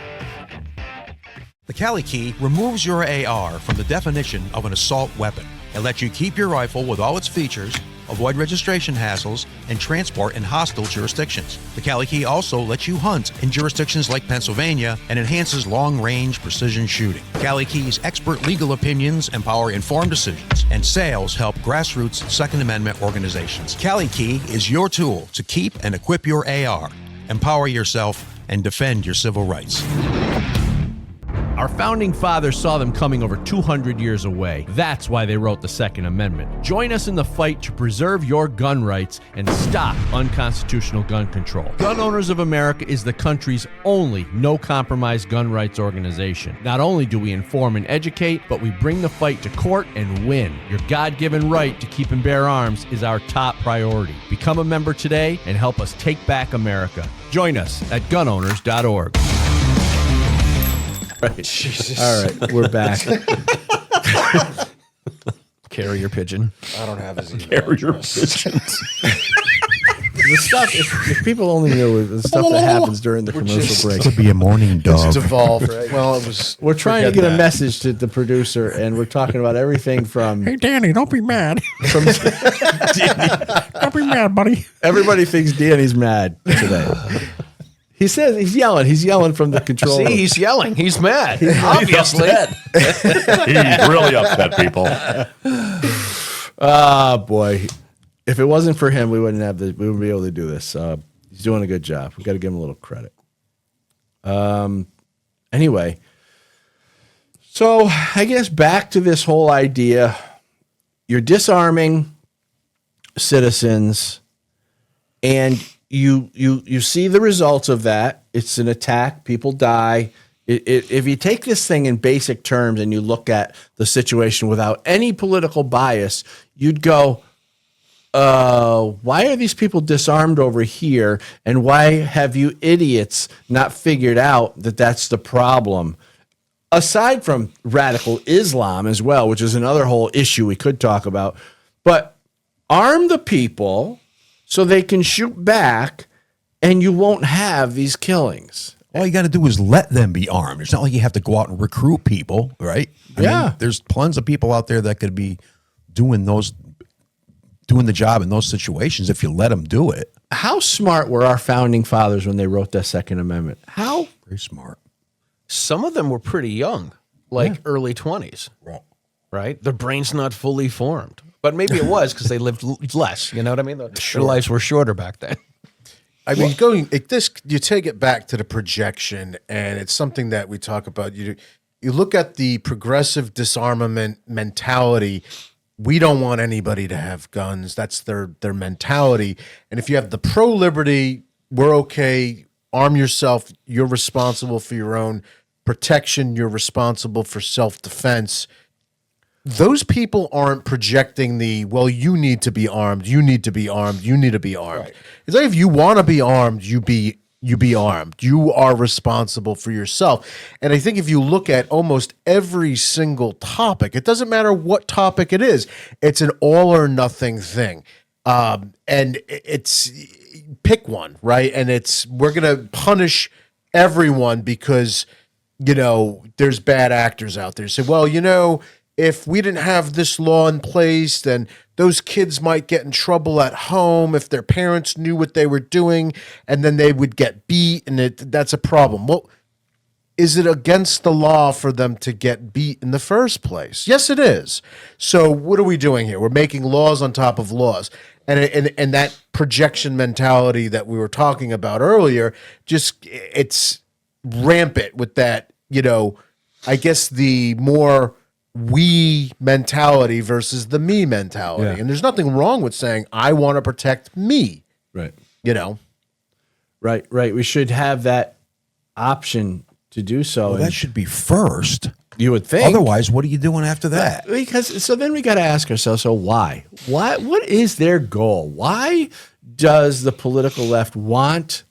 The Cali Key removes your AR from the definition of an assault weapon. It lets you keep your rifle with all its features, avoid registration hassles, and transport in hostile jurisdictions. The Cali Key also lets you hunt in jurisdictions like Pennsylvania and enhances long-range precision shooting. Cali Key's expert legal opinions empower informed decisions, and sales help grassroots Second Amendment organizations. Cali Key is your tool to keep and equip your AR, empower yourself, and defend your civil rights. Our founding fathers saw them coming over 200 years away. That's why they wrote the Second Amendment. Join us in the fight to preserve your gun rights and stop unconstitutional gun control. Gun Owners of America is the country's only no-compromise gun rights organization. Not only do we inform and educate, but we bring the fight to court and win. Your God-given right to keep and bear arms is our top priority. Become a member today and help us take back America. Join us at gunowners.org. Right. Jesus. All right, we're back. Carrier pigeon. I don't have his email. Carrier address. pigeons. The stuff, if people only knew the stuff that happens during the commercial break. Could be a morning dog. It's evolved. Well, it was. We're trying to forget get a that. message to the producer, and we're talking about everything from. Hey, Danny, don't be mad. from Don't be mad, buddy. everybody thinks Danny's mad today. He says he's yelling. He's yelling from the control room. See, he's yelling. He's mad. Obviously. He's really upset, people. Oh boy! If it wasn't for him, we wouldn't be able to do this. He's doing a good job. We got to give him a little credit. Anyway, so I guess back to this whole idea: you're disarming citizens, and you see the results of that. It's an attack. People die. If you take this thing in basic terms and you look at the situation without any political bias, you'd go, why are these people disarmed over here? And why have you idiots not figured out that that's the problem? Aside from radical Islam as well, which is another whole issue we could talk about. But arm the people so they can shoot back and you won't have these killings. All you got to do is let them be armed. It's not like you have to go out and recruit people, right? I mean, there's tons of people out there that could be doing the job in those situations if you let them do it. How smart were our founding fathers when they wrote that Second Amendment? How? Very smart. Some of them were pretty young, like early 20s, right? Their brain's not fully formed. But maybe it was because they lived less. You know what I mean? Their lives were shorter back then. I mean, you take it back to the projection, and it's something that we talk about. You look at the progressive disarmament mentality. We don't want anybody to have guns. That's their mentality. And if you have the pro-liberty, we're okay. Arm yourself. You're responsible for your own protection. You're responsible for self-defense. Those people aren't projecting well, you need to be armed. You need to be armed. You need to be armed. Right. It's like if you want to be armed, you be armed. You are responsible for yourself. And I think if you look at almost every single topic, it doesn't matter what topic it is, it's an all or nothing thing. And it's pick one, right? And we're going to punish everyone because, there's bad actors out there. Say, well, if we didn't have this law in place, then those kids might get in trouble at home if their parents knew what they were doing, and then they would get beat, and that's a problem. Well, is it against the law for them to get beat in the first place? Yes, it is. So what are we doing here? We're making laws on top of laws. And that projection mentality that we were talking about earlier, it's rampant with that, I guess the more we mentality versus the me mentality. Yeah. And there's nothing wrong with saying, I want to protect me. Right. Right. We should have that option to do so. Well, that should be first. You would think. Otherwise, what are you doing after that? So then we got to ask ourselves, so why? What is their goal? Why does the political left want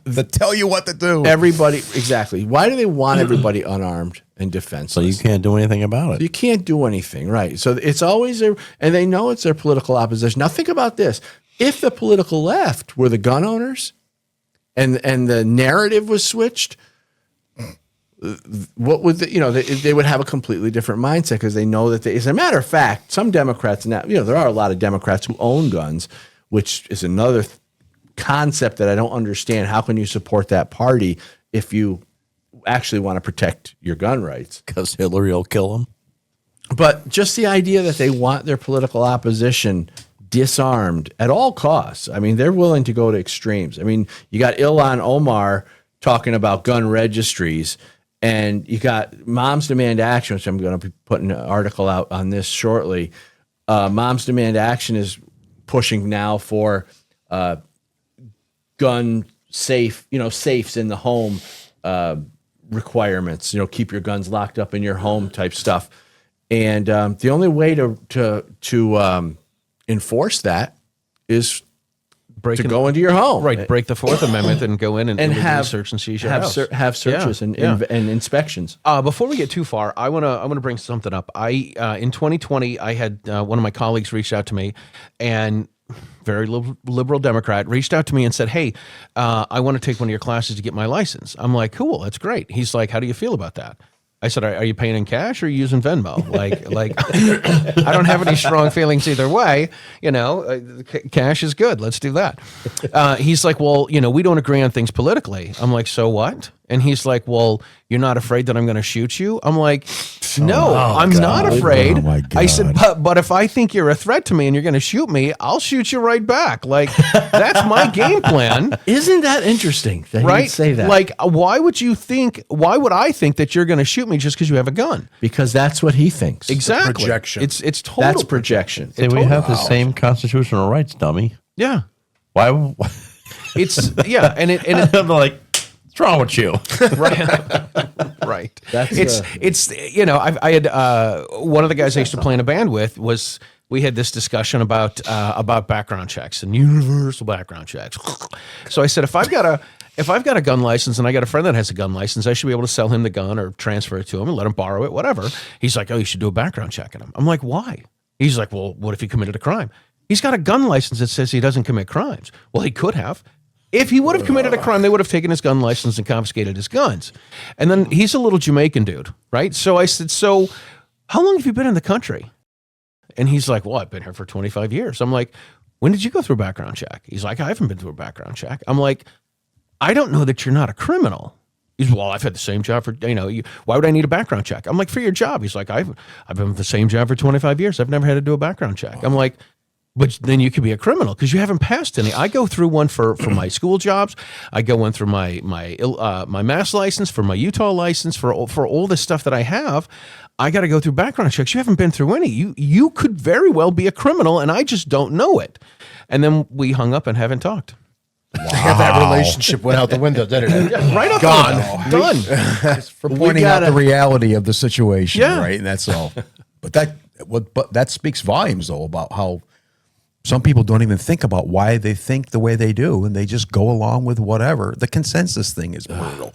to tell you what to do? Everybody, exactly. Why do they want everybody unarmed and defenseless? So you can't do anything about it. You can't do anything, right? So it's always and they know it's their political opposition. Now think about this. If the political left were the gun owners and the narrative was switched, what would they would have a completely different mindset because they know that as a matter of fact, some Democrats now, there are a lot of Democrats who own guns, which is another concept that I don't understand. How can you support that party if you actually want to protect your gun rights? Because Hillary will kill them. But just the idea that they want their political opposition disarmed at all costs. I mean, they're willing to go to extremes. I mean, you got Ilhan Omar talking about gun registries, And you got Moms Demand Action, which I'm going to be putting an article out on this shortly. Moms Demand Action is pushing now for gun safe, safes in the home requirements. Keep your guns locked up in your home type stuff. And the only way to enforce that is to go into your home, right? Break the Fourth Amendment and go in and have search and seize your have house. have searches and inspections. Before we get too far, I want to bring something up. In 2020, I had one of my colleagues reached out to me, and very liberal Democrat reached out to me and said, "Hey, I want to take one of your classes to get my license." I'm like, "Cool, that's great." He's like, "How do you feel about that?" I said, "Are you paying in cash or are you using Venmo?" Like I don't have any strong feelings either way. Cash is good. Let's do that. He's like, "Well, we don't agree on things politically." I'm like, "So what?" And he's like, "Well, you're not afraid that I'm going to shoot you?" I'm like, "No, I'm not afraid." Oh, my God. I said, but if I think you're a threat to me and you're going to shoot me, I'll shoot you right back. Like, that's my game plan. Isn't that interesting that Right? you say that? Like, why would I think that you're going to shoot me just because you have a gun? Because that's what he thinks. Exactly. projection. It's total. That's projection. Say we have the same constitutional rights, dummy. Yeah. Why? It's yeah, and it I'm like, what's wrong with you? right. That's, It's I had one of the guys I used to play in a band with was we had this discussion about background checks and universal background checks. So I said if I've got a gun license and I got a friend that has a gun license, I should be able to sell him the gun or transfer it to him and let him borrow it, whatever. He's like, "Oh, you should do a background check on him." I'm like, "Why?" He's like, "Well, what if he committed a crime?" He's got a gun license that says he doesn't commit crimes. Well, he could have. If he would have committed a crime, they would have taken his gun license and confiscated his guns. And then he's a little Jamaican dude, right? So I said, "So how long have you been in the country?" And he's like, "Well, I've been here for 25 years. I'm like, "When did you go through a background check?" He's like, "I haven't been through a background check." I'm like, "I don't know that you're not a criminal." He's, "Well, I've had the same job for, why would I need a background check?" I'm like, "For your job." He's like, I've been with the same job for 25 years. I've never had to do a background check. I'm like, "But then you could be a criminal because you haven't passed any." I go through one for my school jobs. I go one through my Mass license, for my Utah license, for all the stuff that I have. I got to go through background checks. You haven't been through any. You could very well be a criminal, and I just don't know it. And then we hung up and haven't talked. That relationship went out the window, didn't it? Right up Gone. Done. For pointing out the reality of the situation, Yeah. right? And that's all. But that speaks volumes, though, about how some people don't even think about why they think the way they do, and they just go along with whatever. The consensus thing is brutal.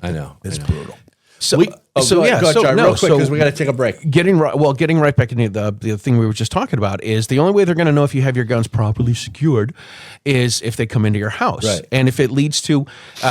I know. It's brutal. So, Go ahead, Charlie, real quick, because we got to take a break. Getting right back into the thing we were just talking about is the only way they're going to know if you have your guns properly secured is if they come into your house. Right. And if it leads to,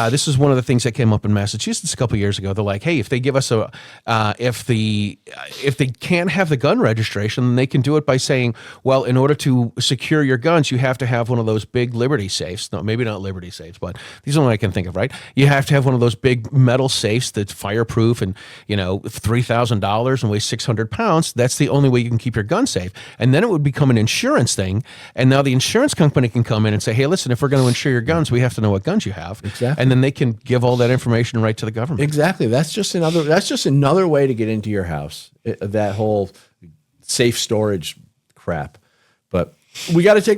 this is one of the things that came up in Massachusetts a couple of years ago. They're like, "Hey, if they give us if they can't have the gun registration, then they can do it by saying, well, in order to secure your guns, you have to have one of those big Liberty safes. No, maybe not Liberty safes, but these are the only I can think of, right? You have to have one of those big metal safes that's fireproof and, $3,000 and weighs 600 pounds. That's the only way you can keep your gun safe." And then it would become an insurance thing. And now the insurance company can come in and say, "Hey, listen, if we're going to insure your guns, we have to know what guns you have." Exactly. And then they can give all that information right to the government. Exactly. That's just another way to get into your house. That whole safe storage crap. But we got to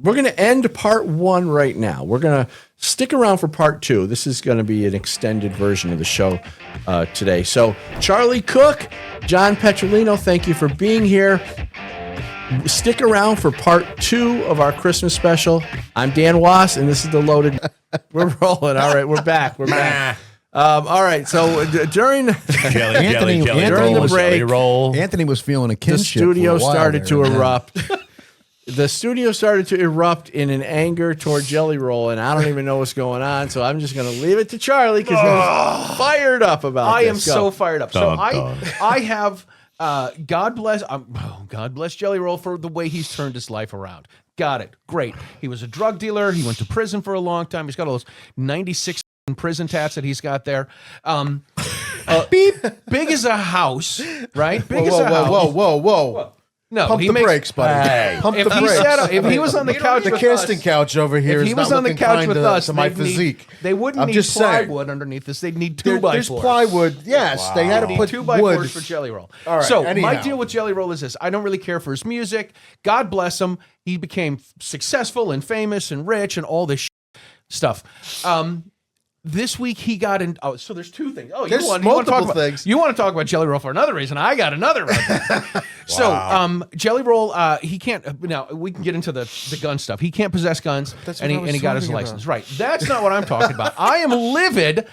we're gonna end part 1 right now. We're gonna stick around for part 2. This is gonna be an extended version of the show today. So Charlie Cook, John Petrolino, thank you for being here. Stick around for part 2 of our Christmas special. I'm Dan Wass, and this is the Loaded. We're rolling. All right, we're back. We're back. All right. So during the break, Anthony was feeling a the kinship. studio for a while started there, to man. erupt. The studio started to erupt in an anger toward Jelly Roll, and I don't even know what's going on. So I'm just going to leave it to Charlie because he's fired up about I this. am Go. so fired up. So Dun, dun. I have God bless Jelly Roll for the way he's turned his life around. Got it. Great. He was a drug dealer. He went to prison for a long time. He's got all those 96 prison tats that he's got there. Big as a house, right? Big as a house. Whoa. No, Pump he the makes- brakes, buddy. Hey. Pump If the he brakes. sat, if he was on the couch The with casting us, couch over here if is he not was on the looking couch kind with to, us, to my they'd need- physique. they wouldn't I'm need just saying. plywood underneath this. They'd need two by There's fours. plywood. Yes, they had to Need put 2x4s wood. for Jelly Roll. All right, so anyhow. my deal with Jelly Roll is this: I don't really care for his music. God bless him. He became successful and famous and rich and all this stuff. This week he got in. Oh, so there's two things. Oh, There's you want multiple to talk about things. You want to talk about Jelly Roll for another reason? I got another reason. So, Jelly Roll, he can't. Now we can get into the gun stuff. He can't possess guns, That's and what I was he got his talking license. about. Right. That's not what I'm talking about. I am livid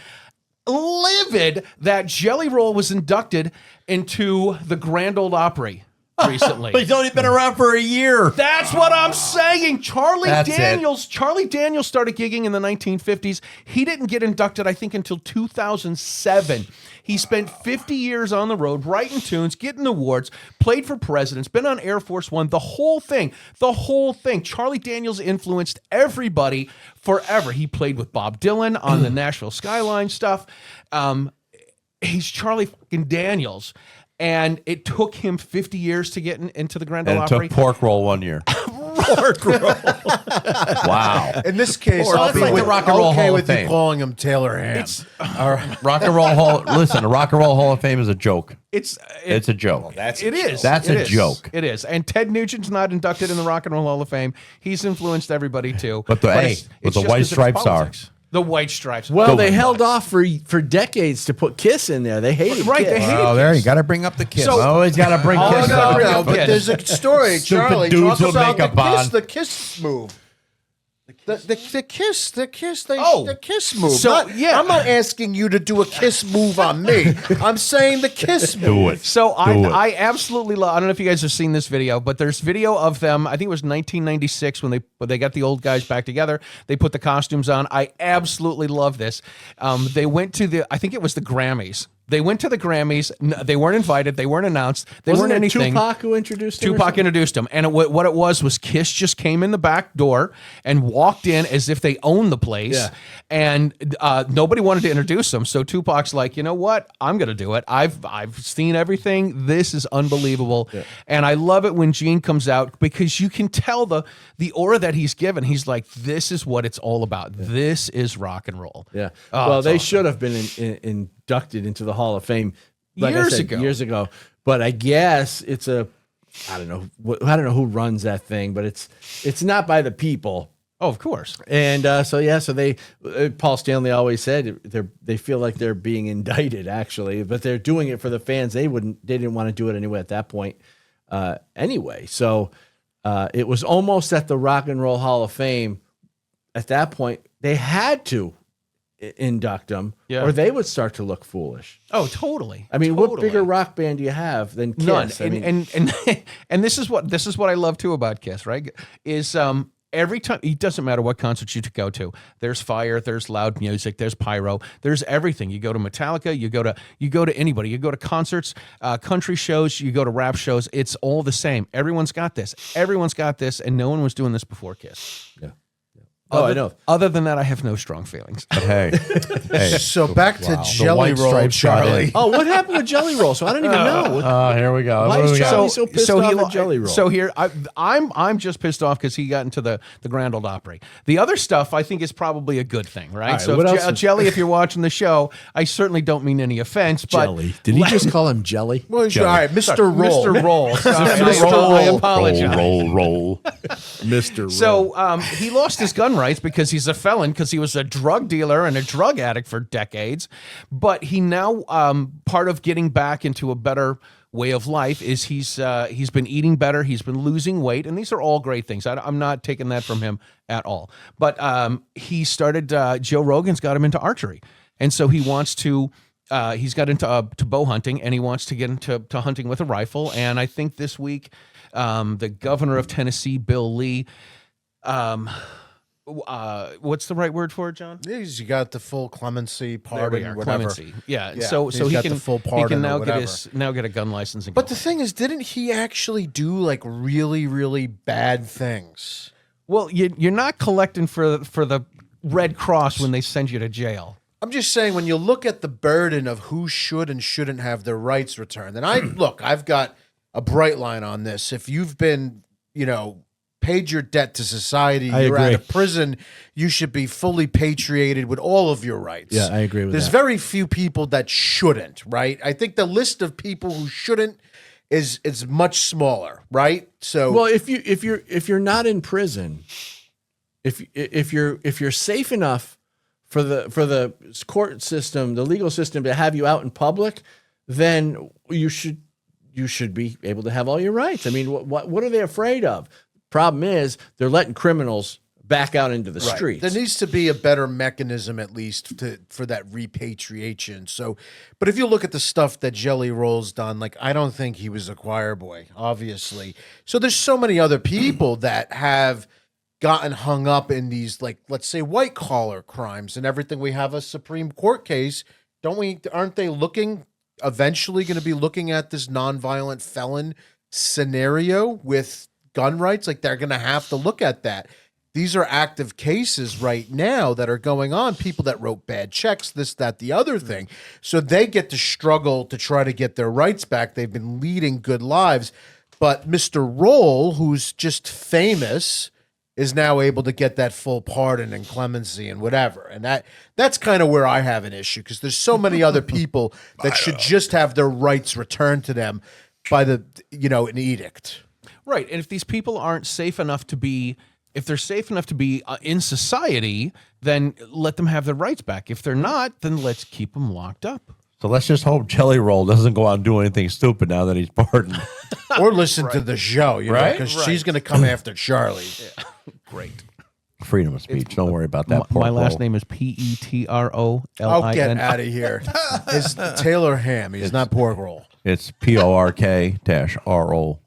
that Jelly Roll was inducted into the Grand Ole Opry recently. But he's only been around for a year. That's what I'm saying. That's Charlie Daniels started gigging in the 1950s. He didn't get inducted, I think, until 2007. He spent 50 years on the road, writing tunes, getting awards, played for presidents, been on Air Force One, the whole thing. Charlie Daniels influenced everybody forever. He played with Bob Dylan on the Nashville Skyline stuff. He's Charlie fucking Daniels. And it took him 50 years to get into the Grand Ole And it Opry. took pork roll 1 year. Wow. In this case, Or I'll that's be like the with, Rock and Roll okay Hall of with you Fame. calling him Taylor Ham. Rock and Roll Hall. Listen, the Rock and Roll Hall of Fame is a joke. It's It's a joke. It is. That's It a is. joke. It is. And Ted Nugent's not inducted in the Rock and Roll Hall of Fame. He's influenced everybody too. But the it's the just White 'cause of Stripes are. politics. The White Stripes. Well, they held off for decades to put Kiss in there. They hated Right, Kiss. they hated Oh, there you got to bring up the kiss. So- Always got to bring Oh, Kiss no, up. no, No, but Kiss. there's a story, Stupid Charlie. dudes Talk with about makeup on. the kiss move. The kiss move. So, yeah. I'm not asking you to do a kiss move on me. I'm saying the kiss move. Do it. So Do it. I absolutely love. I don't know if you guys have seen this video, but there's video of them. I think it was 1996 when they got the old guys back together. They put the costumes on. I absolutely love this. They went to I think it was the Grammys. They went to the Grammys. They weren't invited. They weren't announced. They Wasn't weren't it anything. Tupac who introduced him? or Tupac something? introduced him, and what it was Kiss just came in the back door and walked in as if they owned the place, Yeah. and nobody wanted to introduce them. So Tupac's like, you know what? I'm going to do it. I've seen everything. This is unbelievable, and I love it when Gene comes out because you can tell the aura that he's given. He's like, this is what it's all about. This is rock and roll. Yeah. Oh, well, it's they awesome. should have been inducted into the Hall of Fame like I Years said, ago. Years ago. But I guess it's I don't know who runs that thing, but it's not by the people. Oh, of course. And so they Paul Stanley always said they feel like they're being indicted actually, but they're doing it for the fans. They didn't want to do it anyway at that point anyway. So it was almost at the Rock and Roll Hall of Fame. At that point, they had to induct them, Yeah. or they would start to look foolish. Oh, totally. I mean, what Totally. bigger rock band do you have than Kiss? None. I mean, And this is what I love too about Kiss, right? Is every time, it doesn't matter what concerts you go to, there's fire, there's loud music, there's pyro, there's everything. You go to Metallica, you go to anybody, you go to concerts, country shows, you go to rap shows, it's all the same. Everyone's got this, and no one was doing this before Kiss. yeah. Oh, I know. Other than that, I have no strong feelings. Hey. So back to Jelly White Roll, Stripes got Charlie. in. Oh, what happened with Jelly Roll? So I don't even know. Here we go. Why What do is we got? Charlie so pissed off at Jelly Roll? So here, I'm just pissed off because he got into the Grand Ole Opry. The other stuff I think is probably a good thing, right? All right, so what if else is- Jelly, if you're watching the show, I certainly don't mean any offense, but Jelly. Did he just call him Jelly? Well, all right, Mr. Roll. Mr. Roll. Sorry, Mr. I Roll. apologize. Roll. Mr. Roll. So he lost his gun rights because he's a felon, because he was a drug dealer and a drug addict for decades. But he now, part of getting back into a better way of life is he's been eating better, he's been losing weight, and these are all great things. I'm not taking that from him at all. But he started, Joe Rogan's got him into archery. And so he wants to, he's got into to bow hunting, and he wants to get into hunting with a rifle. And I think this week, the governor of Tennessee, Bill Lee, what's the right word for it, John? You got the full clemency There pardon, we are, whatever. clemency. Yeah. Yeah, So he's he got can the full he pardon can or now whatever. get a gun license. And But the thing is, didn't he actually do like really, really bad things? well, you're not collecting for the Red Cross when they send you to jail. I'm just saying, when you look at the burden of who should and shouldn't have their rights returned, and I've got a bright line on this. If you've been, paid your debt to society, I you're out agree. of prison, you should be fully patriated with all of your rights. Yeah, I agree with There's that. very few people that shouldn't, right? I think the list of people who shouldn't is much smaller, right? So Well, if you're not in prison, if you're safe enough for the court system, the legal system to have you out in public, then you should be able to have all your rights. I mean, what are they afraid of? Problem is they're letting criminals back out into the right. streets. There needs to be a better mechanism, at least, for that repatriation. So, but if you look at the stuff that Jelly Roll's done, like, I don't think he was a choir boy, obviously. So there's so many other people that have gotten hung up in these, like, let's say, white collar crimes and everything. We have a Supreme Court case, don't we? Aren't they eventually going to be looking at this nonviolent felon scenario with gun rights? Like, they're going to have to look at that. These are active cases right now that are going on. People that wrote bad checks, this, that, the other thing. So they get to struggle to try to get their rights back. They've been leading good lives. But Mr. Roll, who's just famous, is now able to get that full pardon and clemency and whatever. And that's kind of where I have an issue, because there's so many other people that should just have their rights returned to them by an edict. Right. And if these people aren't safe enough to be, if they're safe enough to be in society, then let them have their rights back. If they're not, then let's keep them locked up. So let's just hope Jelly Roll doesn't go out and do anything stupid now that he's pardoned. Or listen to the show, Right? because she's going to come after Charlie. Great. Freedom of speech. Don't worry about that. My last roll. name is PETROLINO. Oh, get out of here. It's Taylor Ham. He's not pork roll. It's PORK-ROLL.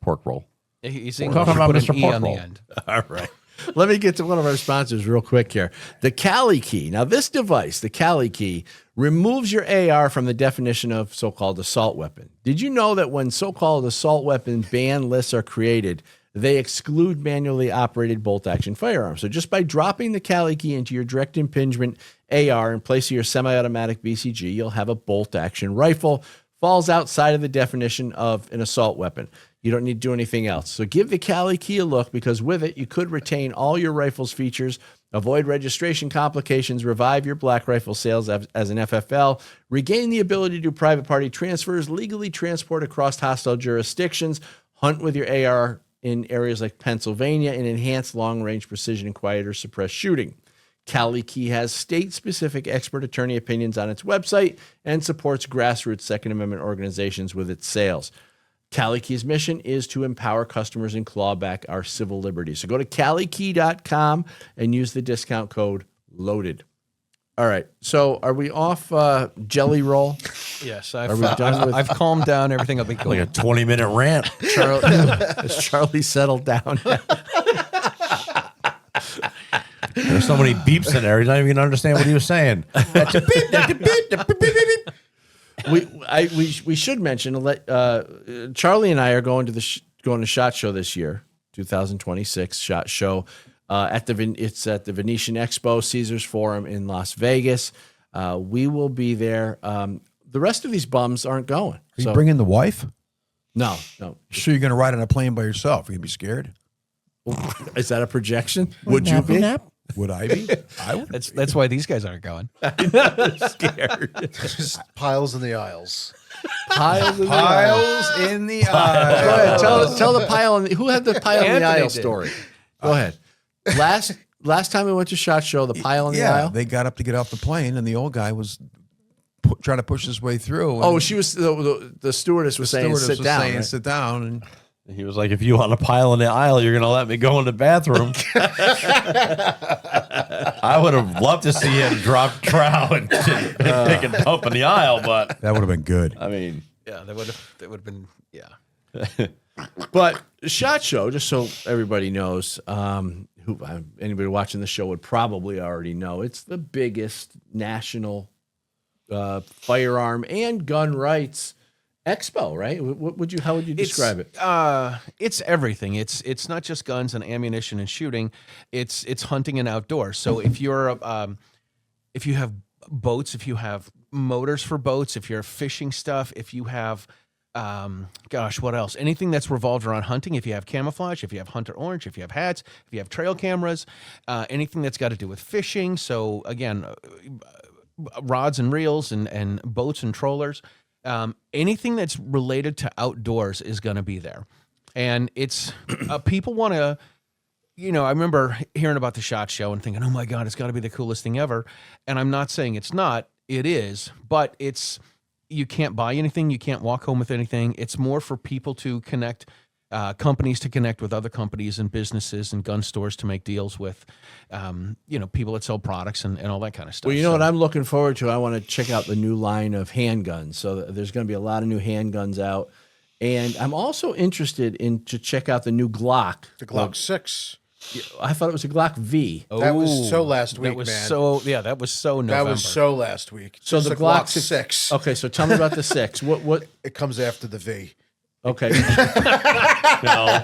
Pork roll. He's We're English. talking about Put Mr. an E Pork on the Roll. end. All right. Let me get to one of our sponsors real quick here. The Cali Key. Now, this device, the Cali Key, removes your AR from the definition of so-called assault weapon. Did you know that when so-called assault weapon ban lists are created, they exclude manually operated bolt-action firearms? So just by dropping the Cali Key into your direct impingement AR in place of your semi-automatic BCG, you'll have a bolt-action rifle. Falls outside of the definition of an assault weapon. You don't need to do anything else. So give the Cali Key a look, because with it, you could retain all your rifle's features, avoid registration complications, revive your black rifle sales as an FFL, regain the ability to do private party transfers, legally transport across hostile jurisdictions, hunt with your AR in areas like Pennsylvania, and enhance long-range precision and quiet or suppressed shooting. Cali Key has state-specific expert attorney opinions on its website and supports grassroots Second Amendment organizations with its sales. Cali Key's mission is to empower customers and claw back our civil liberties. So go to CaliKey.com and use the discount code LOADED. All right. So are we off Jelly Roll? Yes, Are we done with I've calmed down. Everything will be cool. Like a 20-minute rant. Has Charlie settled down? There's so many beeps in there. He's not even going to understand what he was saying. That's a beep. That's a beep. That's a beep, beep, beep, beep. We should mention, Charlie and I are going to SHOT Show this year, 2026 SHOT Show. It's at the Venetian Expo, Caesars Forum in Las Vegas. We will be there. The rest of these bums aren't going. Are you bringing the wife? No. So you're going to ride on a plane by yourself? Are you going to be scared? Is that a projection? Would you be? Would I be? I would. That's why these guys aren't going. Scared. Just piles in the aisles. Piles in the aisle. Piles in the eye. Go ahead. Tell the pile in the, who had the pile in the Anthony aisle did. story? Go ahead. Last time we went to SHOT Show, the pile in the Yeah, aisle. they got up to get off the plane, and the old guy was trying to push his way through. And Oh, she was the stewardess was saying stewardess sit was down. saying, right? sit down. And He was like, if you want to pile in the aisle, you're going to let me go in the bathroom. I would have loved to see him drop trow and take a dump in the aisle, but that would have been good. I mean, Yeah, that would have been, yeah. But SHOT Show, just so everybody knows, anybody watching the show would probably already know, it's the biggest national firearm and gun rights expo, right? How would you describe it? It's everything. It's not just guns and ammunition and shooting. It's hunting and outdoors. So if you're if you have boats, if you have motors for boats, if you're fishing stuff, if you have Gosh, what else? Anything that's revolved around hunting. If you have camouflage, if you have hunter orange, if you have hats, if you have trail cameras, anything that's got to do with fishing. So again, rods and reels and boats and trollers. Anything that's related to outdoors is going to be there. And it's people want to, I remember hearing about the SHOT Show and thinking, oh my God, it's got to be the coolest thing ever. And I'm not saying it's not, it is, but you can't buy anything. You can't walk home with anything. It's more for people to connect, companies to connect with other companies and businesses and gun stores to make deals with, people that sell products and all that kind of stuff. Well, you know what I'm looking forward to? I want to check out the new line of handguns. So there's going to be a lot of new handguns out. And I'm also interested to check out the new Glock. The Glock 6. I thought it was a Glock V. That was so last week, that was man. that was so November. That was so last week. So This the is a Glock 6. Okay, so tell me about the 6. What? It comes after the V. Okay. No.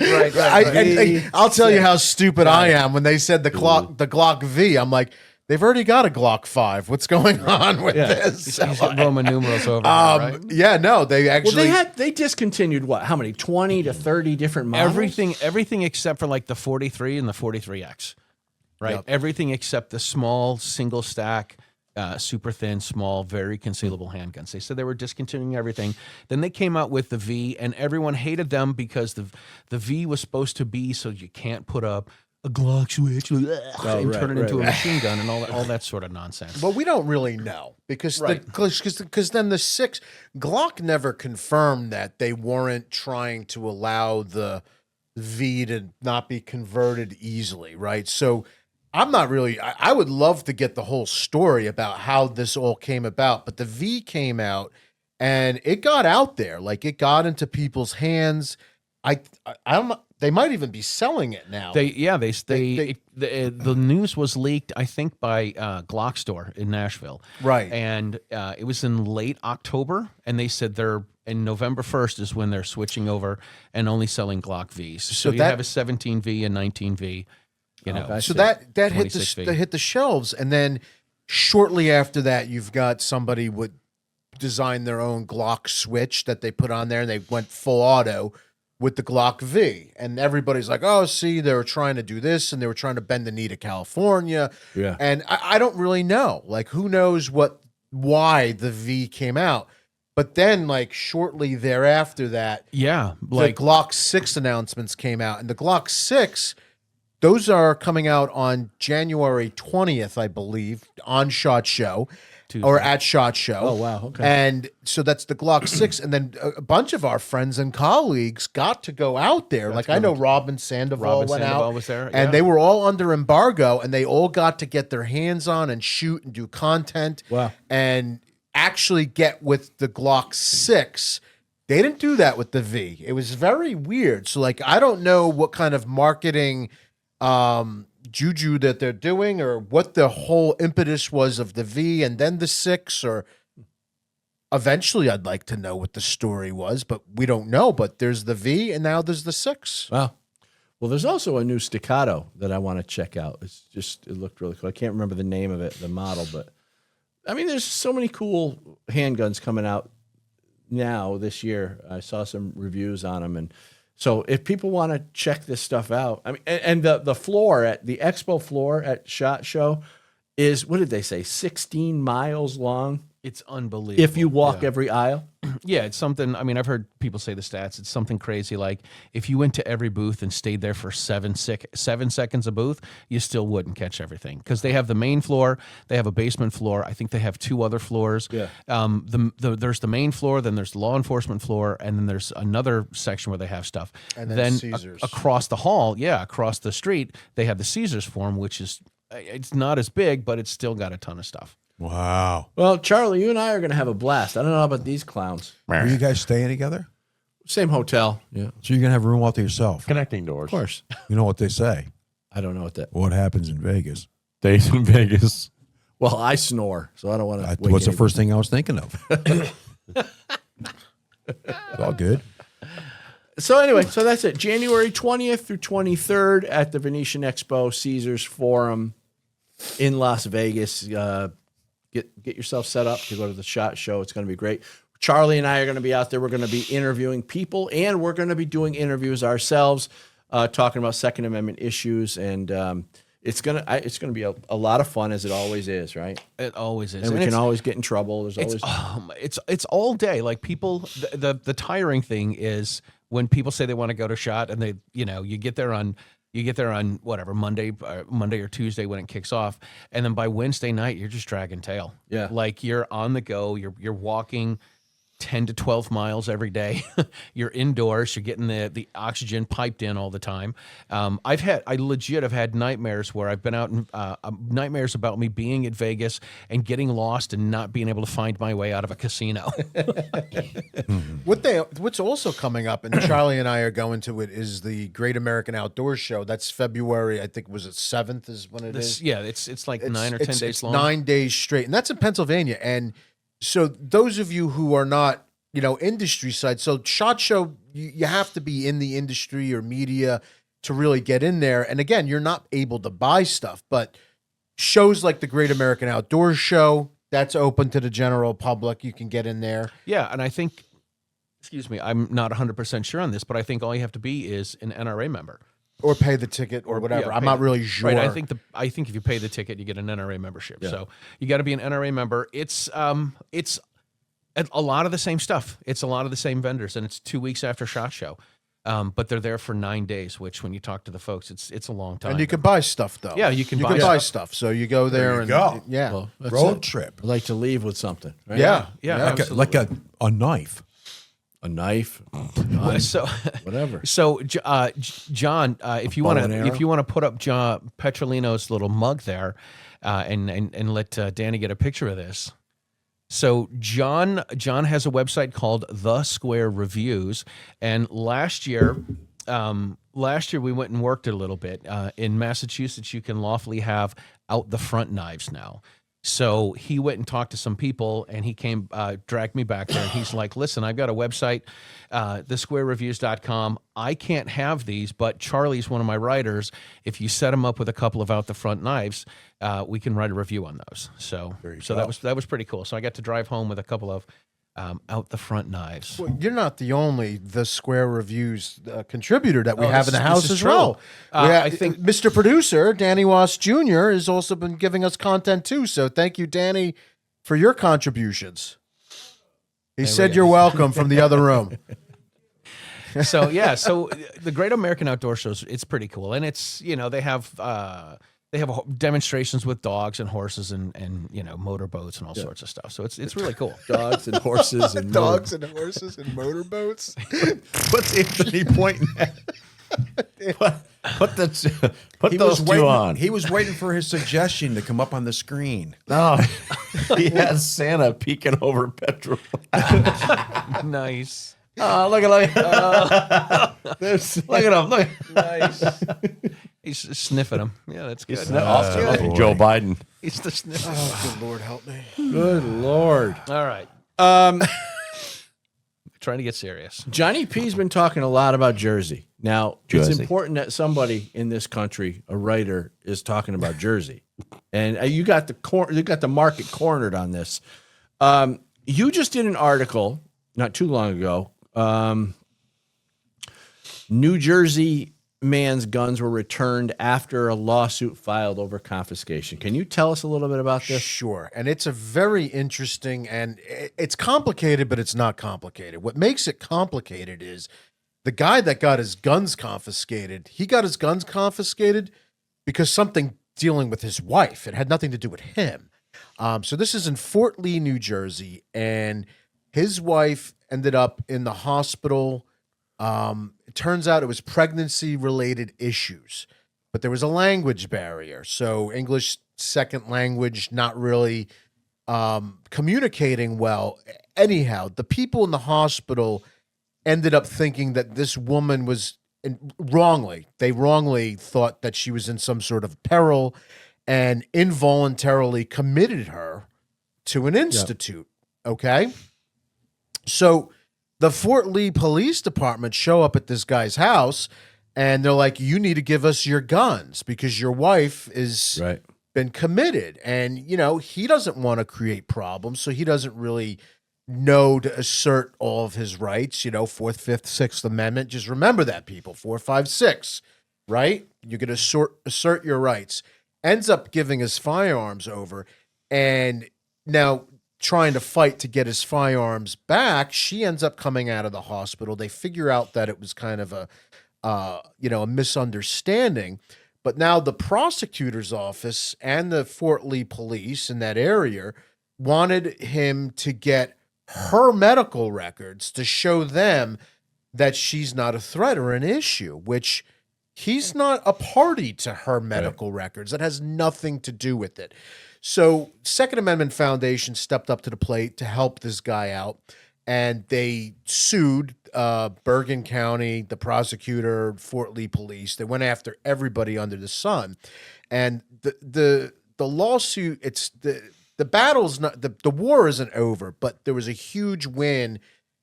Right. I'll tell you how stupid I am when they said the Glock V. I'm like, they've already got a Glock 5. What's going on with this? He's got Roman numerals over there, right? Yeah, no, they actually. Well, they discontinued what? How many? 20 to 30 different models? Everything except for like the 43 and the 43X, right? Yep. Everything except the small single stack, super thin, small, very concealable handguns. They said they were discontinuing everything. Then they came out with the V, and everyone hated them because the V was supposed to be so you can't put up a Glock switch and turn it into a machine gun and all that sort of nonsense. But we don't really know because then the 6 Glock never confirmed that they weren't trying to allow the V to not be converted easily, right? So I'm not really. I would love to get the whole story about how this all came about, but the V came out and it got out there, like it got into people's hands. I don't. They might even be selling it now. The news was leaked, I think, by Glock Store in Nashville. Right. And it was in late October, and they said in November 1st is when they're switching over and only selling Glock Vs. So you have a 17V and 19V. So that hit the shelves, and then shortly after that, you've got somebody would design their own Glock switch that they put on there, and they went full auto with the Glock V, and everybody's like, "Oh, see, they were trying to do this, and they were trying to bend the knee to California." Yeah, and I don't really know, like, who knows why the V came out. But then, like, shortly thereafter that, the Glock 6 announcements came out, and the Glock 6. Those are coming out on January 20th, I believe, on SHOT Show. Tuesday. Or at SHOT Show. Oh, wow. Okay. And so that's the Glock 6. And then a bunch of our friends and colleagues got to go out there. Like, I know Robin Sandoval went out. Was there. And they were all under embargo, and they all got to get their hands on and shoot and do content. Wow. And actually get with the Glock 6. They didn't do that with the V. It was very weird. So, like, I don't know what kind of marketing juju that they're doing, or what the whole impetus was of the V and then the 6, or eventually I'd like to know what the story was, but we don't know. But there's the V and now there's the 6. Wow. Well, there's also a new Staccato that I want to check out. It looked really cool. I can't remember the name of it, the model, but I mean, there's so many cool handguns coming out now this year. I saw some reviews on them, and so if people want to check this stuff out, I mean, and the floor at the expo floor at SHOT Show is, what did they say, 16 miles long? It's unbelievable. If you walk every aisle? Yeah, it's something. I mean, I've heard people say the stats. It's something crazy. Like, if you went to every booth and stayed there for 7 seconds a booth, you still wouldn't catch everything, because they have the main floor, they have a basement floor. I think they have 2 other floors. Yeah. There's the main floor, then there's the law enforcement floor, and then there's another section where they have stuff. And then Caesars. Across the hall, across the street, they have the Caesars Forum, which is, it's not as big, but it's still got a ton of stuff. Wow. Well, Charlie, you and I are going to have a blast. I don't know about these clowns. Are you guys staying together? Same hotel. Yeah. So you're going to have a room all to yourself? Connecting doors. Of course. You know what they say? I don't know What happens in Vegas? Days in Vegas. Well, I snore, so I don't want to. What's the first thing I was thinking of? It's all good. So anyway, so that's it. January 20th through 23rd at the Venetian Expo Caesars Forum in Las Vegas. Get yourself set up to go to the SHOT Show. It's going to be great. Charlie and I are going to be out there. We're going to be interviewing people, and we're going to be doing interviews ourselves, talking about Second Amendment issues, and it's gonna be a lot of fun, as it always is, right? It always is, And we can always get in trouble. There's always it's all day. Like people, the tiring thing is when people say they want to go to shot, and they, you get there on whatever Monday or Tuesday when it kicks off, and then by Wednesday night you're just dragging tail. Yeah. Like you're on the go. You're walking 10 to 12 miles every day. You're indoors. You're getting the oxygen piped in all the time. I legit have had nightmares where I've been out and nightmares about me being at Vegas and getting lost and not being able to find my way out of a casino. What's also coming up, and Charlie and I are going to it, is the Great American Outdoor Show. That's February, I think, was it 7th is when it is? Yeah, it's like 9 or 10 days long. 9 days straight, and that's in Pennsylvania. And so those of you who are not, industry side, so SHOT Show, you have to be in the industry or media to really get in there. And again, you're not able to buy stuff, but shows like the Great American Outdoor Show, that's open to the general public. You can get in there. Yeah, and I think, excuse me, I'm not 100% sure on this, but I think all you have to be is an NRA member. Or pay the ticket or whatever. Yeah, I'm not really sure. Right, I think if you pay the ticket, you get an NRA membership. Yeah. So you got to be an NRA member. It's a lot of the same stuff. It's a lot of the same vendors, and it's 2 weeks after SHOT Show. But they're there for 9 days, which when you talk to the folks, it's a long time. And you can buy stuff, though. Yeah, you can buy buy stuff. stuff. So you go there and go. yeah. Well, that's Road it. trip. I like to leave with something, right? Yeah. Yeah, Like a knife. A knife, So whatever. So, John, if you want and arrow? to put up John Petrolino's little mug there, and let Danny get a picture of this. So John has a website called The Square Reviews, and last year we went and worked a little bit in Massachusetts. You can lawfully have out the front knives now. So he went and talked to some people, and he came, dragged me back there, and he's like, listen, I've got a website, thesquarereviews.com. I can't have these, but Charlie's one of my writers. If you set him up with a couple of out the front knives, we can write a review on those. So that was pretty cool. So I got to drive home with a couple of out the front knives. Well, you're not the only The Square Reviews contributor that we have in the this house is as true. well. I think Mr. Producer, Danny Wass Jr., has also been giving us content too. So thank you, Danny, for your contributions. He said you're welcome from the other room. So the Great American Outdoor Shows, it's pretty cool, and it's they have demonstrations with dogs and horses and motorboats and all sorts of stuff. So it's really cool. Dogs and horses and Dogs and horses and motorboats. What's Anthony pointing at? Put He those was two waiting, on. He was waiting for his suggestion to come up on the screen. No, he has Santa peeking over petrol. Nice. Oh, look at him! Look. Nice. He's sniffing him. Yeah, that's good. Joe Biden. He's the sniffer. Oh, good Lord, help me. Good Lord. All right. Trying to get serious. Johnny P's been talking a lot about Jersey. Now, it's Jersey. important that somebody in this country, a writer, is talking about Jersey. And you got the market cornered on this. You just did an article not too long ago. New Jersey man's guns were returned after a lawsuit filed over confiscation. Can you tell us a little bit about this? Sure. And it's a very interesting, and it's complicated, but it's not complicated. What makes it complicated is the guy that got his guns confiscated, he got his guns confiscated because something dealing with his wife. It had nothing to do with him. So this is in Fort Lee, New Jersey, and his wife ended up in the hospital. It turns out it was pregnancy-related issues, but there was a language barrier. So English second language, not really communicating well. Anyhow, the people in the hospital ended up thinking that this woman was wrongly thought that she was in some sort of peril and involuntarily committed her to an institute. Okay. So the Fort Lee Police Department show up at this guy's house and they're like, you need to give us your guns because your wife is been committed. And, he doesn't want to create problems. So he doesn't really know to assert all of his rights, Fourth, Fifth, Sixth Amendment. Just remember that, people. 4, 5, 6, right? You can assert your rights. Ends up giving his firearms over, and now trying to fight to get his firearms back. She ends up coming out of the hospital. They figure out that it was kind of a misunderstanding. But now the prosecutor's office and the Fort Lee police in that area wanted him to get her medical records to show them that she's not a threat or an issue, which he's not a party to her medical records. That has nothing to do with it. So Second Amendment Foundation stepped up to the plate to help this guy out, and they sued Bergen County, the prosecutor, Fort Lee police. They went after everybody under the sun. And the lawsuit, it's the battle's not, the war isn't over, but there was a huge win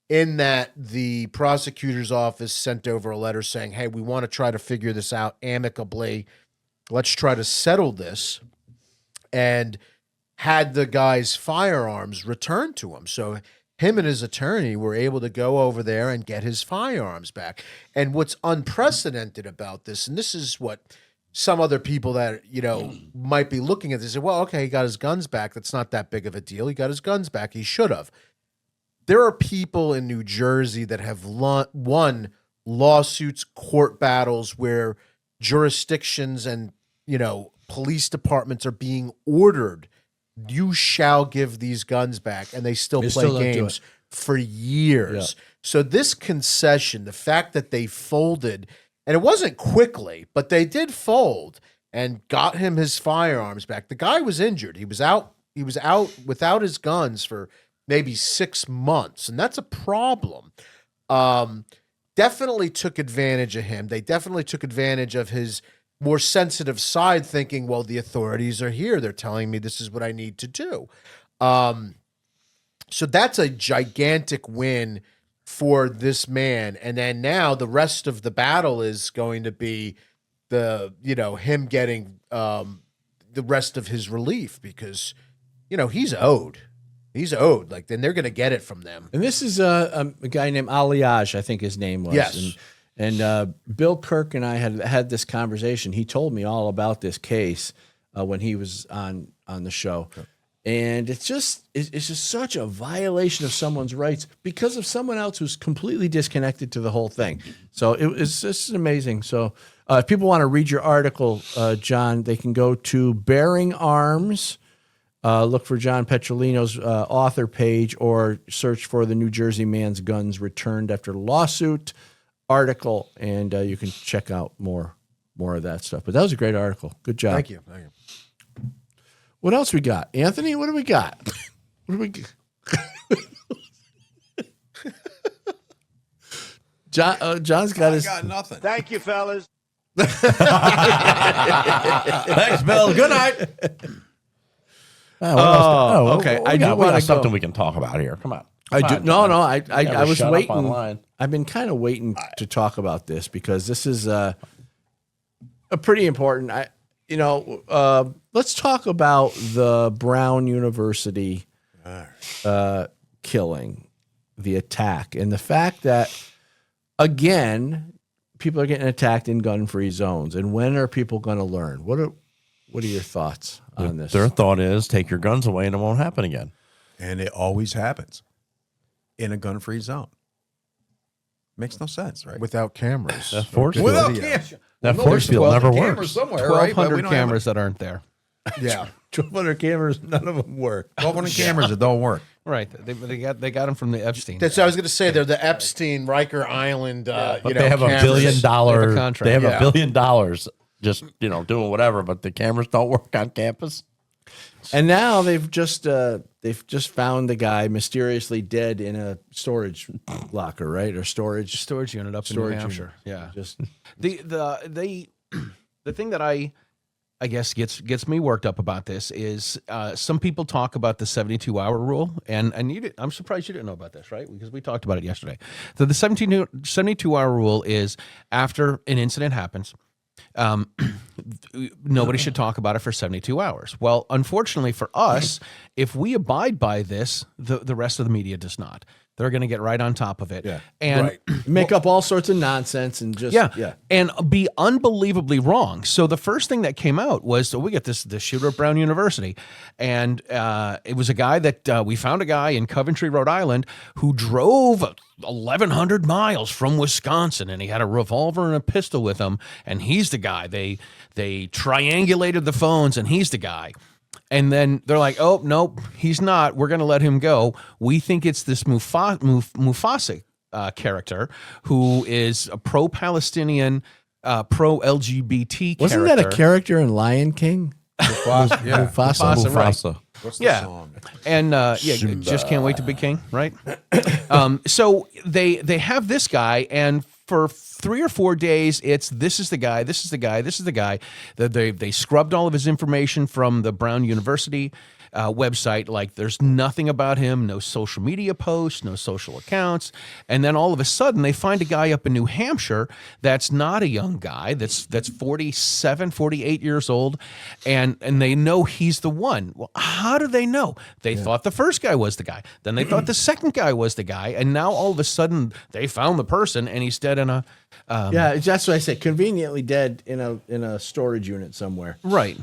in that the prosecutor's office sent over a letter saying, hey, we want to try to figure this out amicably. Let's try to settle this. And had the guy's firearms returned to him. So him and his attorney were able to go over there and get his firearms back. And what's unprecedented about this, and this is what some other people that, might be looking at this say, well, okay, he got his guns back. That's not that big of a deal. He got his guns back. He should have. There are people in New Jersey that have won lawsuits, court battles where jurisdictions and, police departments are being ordered, you shall give these guns back, and they still play games for years. Yeah. So this concession, the fact that they folded, and it wasn't quickly, but they did fold and got him his firearms back. The guy was injured. He was out without his guns for maybe 6 months, and that's a problem. Definitely took advantage of him. They definitely took advantage of his more sensitive side, thinking, well, the authorities are here. They're telling me this is what I need to do. So that's a gigantic win for this man. And then now the rest of the battle is going to be him getting the rest of his relief, because, he's owed. He's owed. Like, then they're going to get it from them. And this is a guy named Aliage, I think his name was. Yes. And Bill Kirk and I had this conversation. He told me all about this case when he was on the show. Okay. And it's just such a violation of someone's rights because of someone else who's completely disconnected to the whole thing. So it's just amazing. So if people want to read your article, John, they can go to Bearing Arms. Look for John Petrolino's author page, or search for the New Jersey man's guns returned after lawsuit article, and you can check out more of that stuff. But that was a great article. Good job. Thank you. What else we got, Anthony? What do we got? John's got his. I got nothing. Thank you, fellas. Thanks, Bill. Good night. Okay. I do want something we can talk about here. Come on. I was waiting. Online. I've been kind of waiting to talk about this because this is a pretty important. Let's talk about the Brown University killing, the attack, and the fact that, again, people are getting attacked in gun-free zones. And when are people going to learn? What are your thoughts on this? Their thought is take your guns away and it won't happen again. And it always happens in a gun-free zone. Makes no sense, right? Without cameras. That force field. Without cameras. That force field never Cameras works. somewhere, right? But 1,200 cameras that aren't there. Yeah. 1,200 cameras, none of them work. 1,200 cameras that don't work. Right. They got them from the Epstein. That's what I was going to say. They're the Epstein, Riker Island, But they have cameras. $1 billion. contract. They have $1 billion just doing whatever, but the cameras don't work on campus. And now they've just found the guy mysteriously dead in a storage locker, right? Or storage unit up in storage New Hampshire. unit. Yeah. Just The thing that I guess gets me worked up about this is some people talk about the 72-hour rule, and I'm surprised you didn't know about this, right? Because we talked about it yesterday. So the 72-hour rule is after an incident happens, nobody should talk about it for 72 hours. Well, unfortunately for us, if we abide by this, the rest of the media does not. They're going to get right on top of it. Yeah. And Make up all sorts of nonsense and just and be unbelievably wrong. So the first thing that came out was, so we get the shooter at Brown University, and it was a guy that we found a guy in Coventry, Rhode Island, who drove 1,100 miles from Wisconsin, and he had a revolver and a pistol with him, and he's the guy. They triangulated the phones, and he's the guy. And then they're like, oh, nope, he's not. We're going to let him go. We think it's this Mufasa character who is a pro-Palestinian, pro-LGBT character. Wasn't that a character in Lion King? Yeah. Mufasa. Right. What's the Yeah. song? And just can't wait to be king, right? So they have this guy, and for 3 or 4 days, this is the guy, this is the guy, this is the guy. They scrubbed all of his information from the Brown University website. Like, there's nothing about him, no social media posts, no social accounts. And then all of a sudden, they find a guy up in New Hampshire that's not a young guy, that's 47, 48 years old, and they know he's the one. Well, how do they know? They thought the first guy was the guy. Then they thought the second guy was the guy. And now all of a sudden, they found the person, and he's dead in a... Yeah, that's what I say. Conveniently dead in a storage unit somewhere. Right.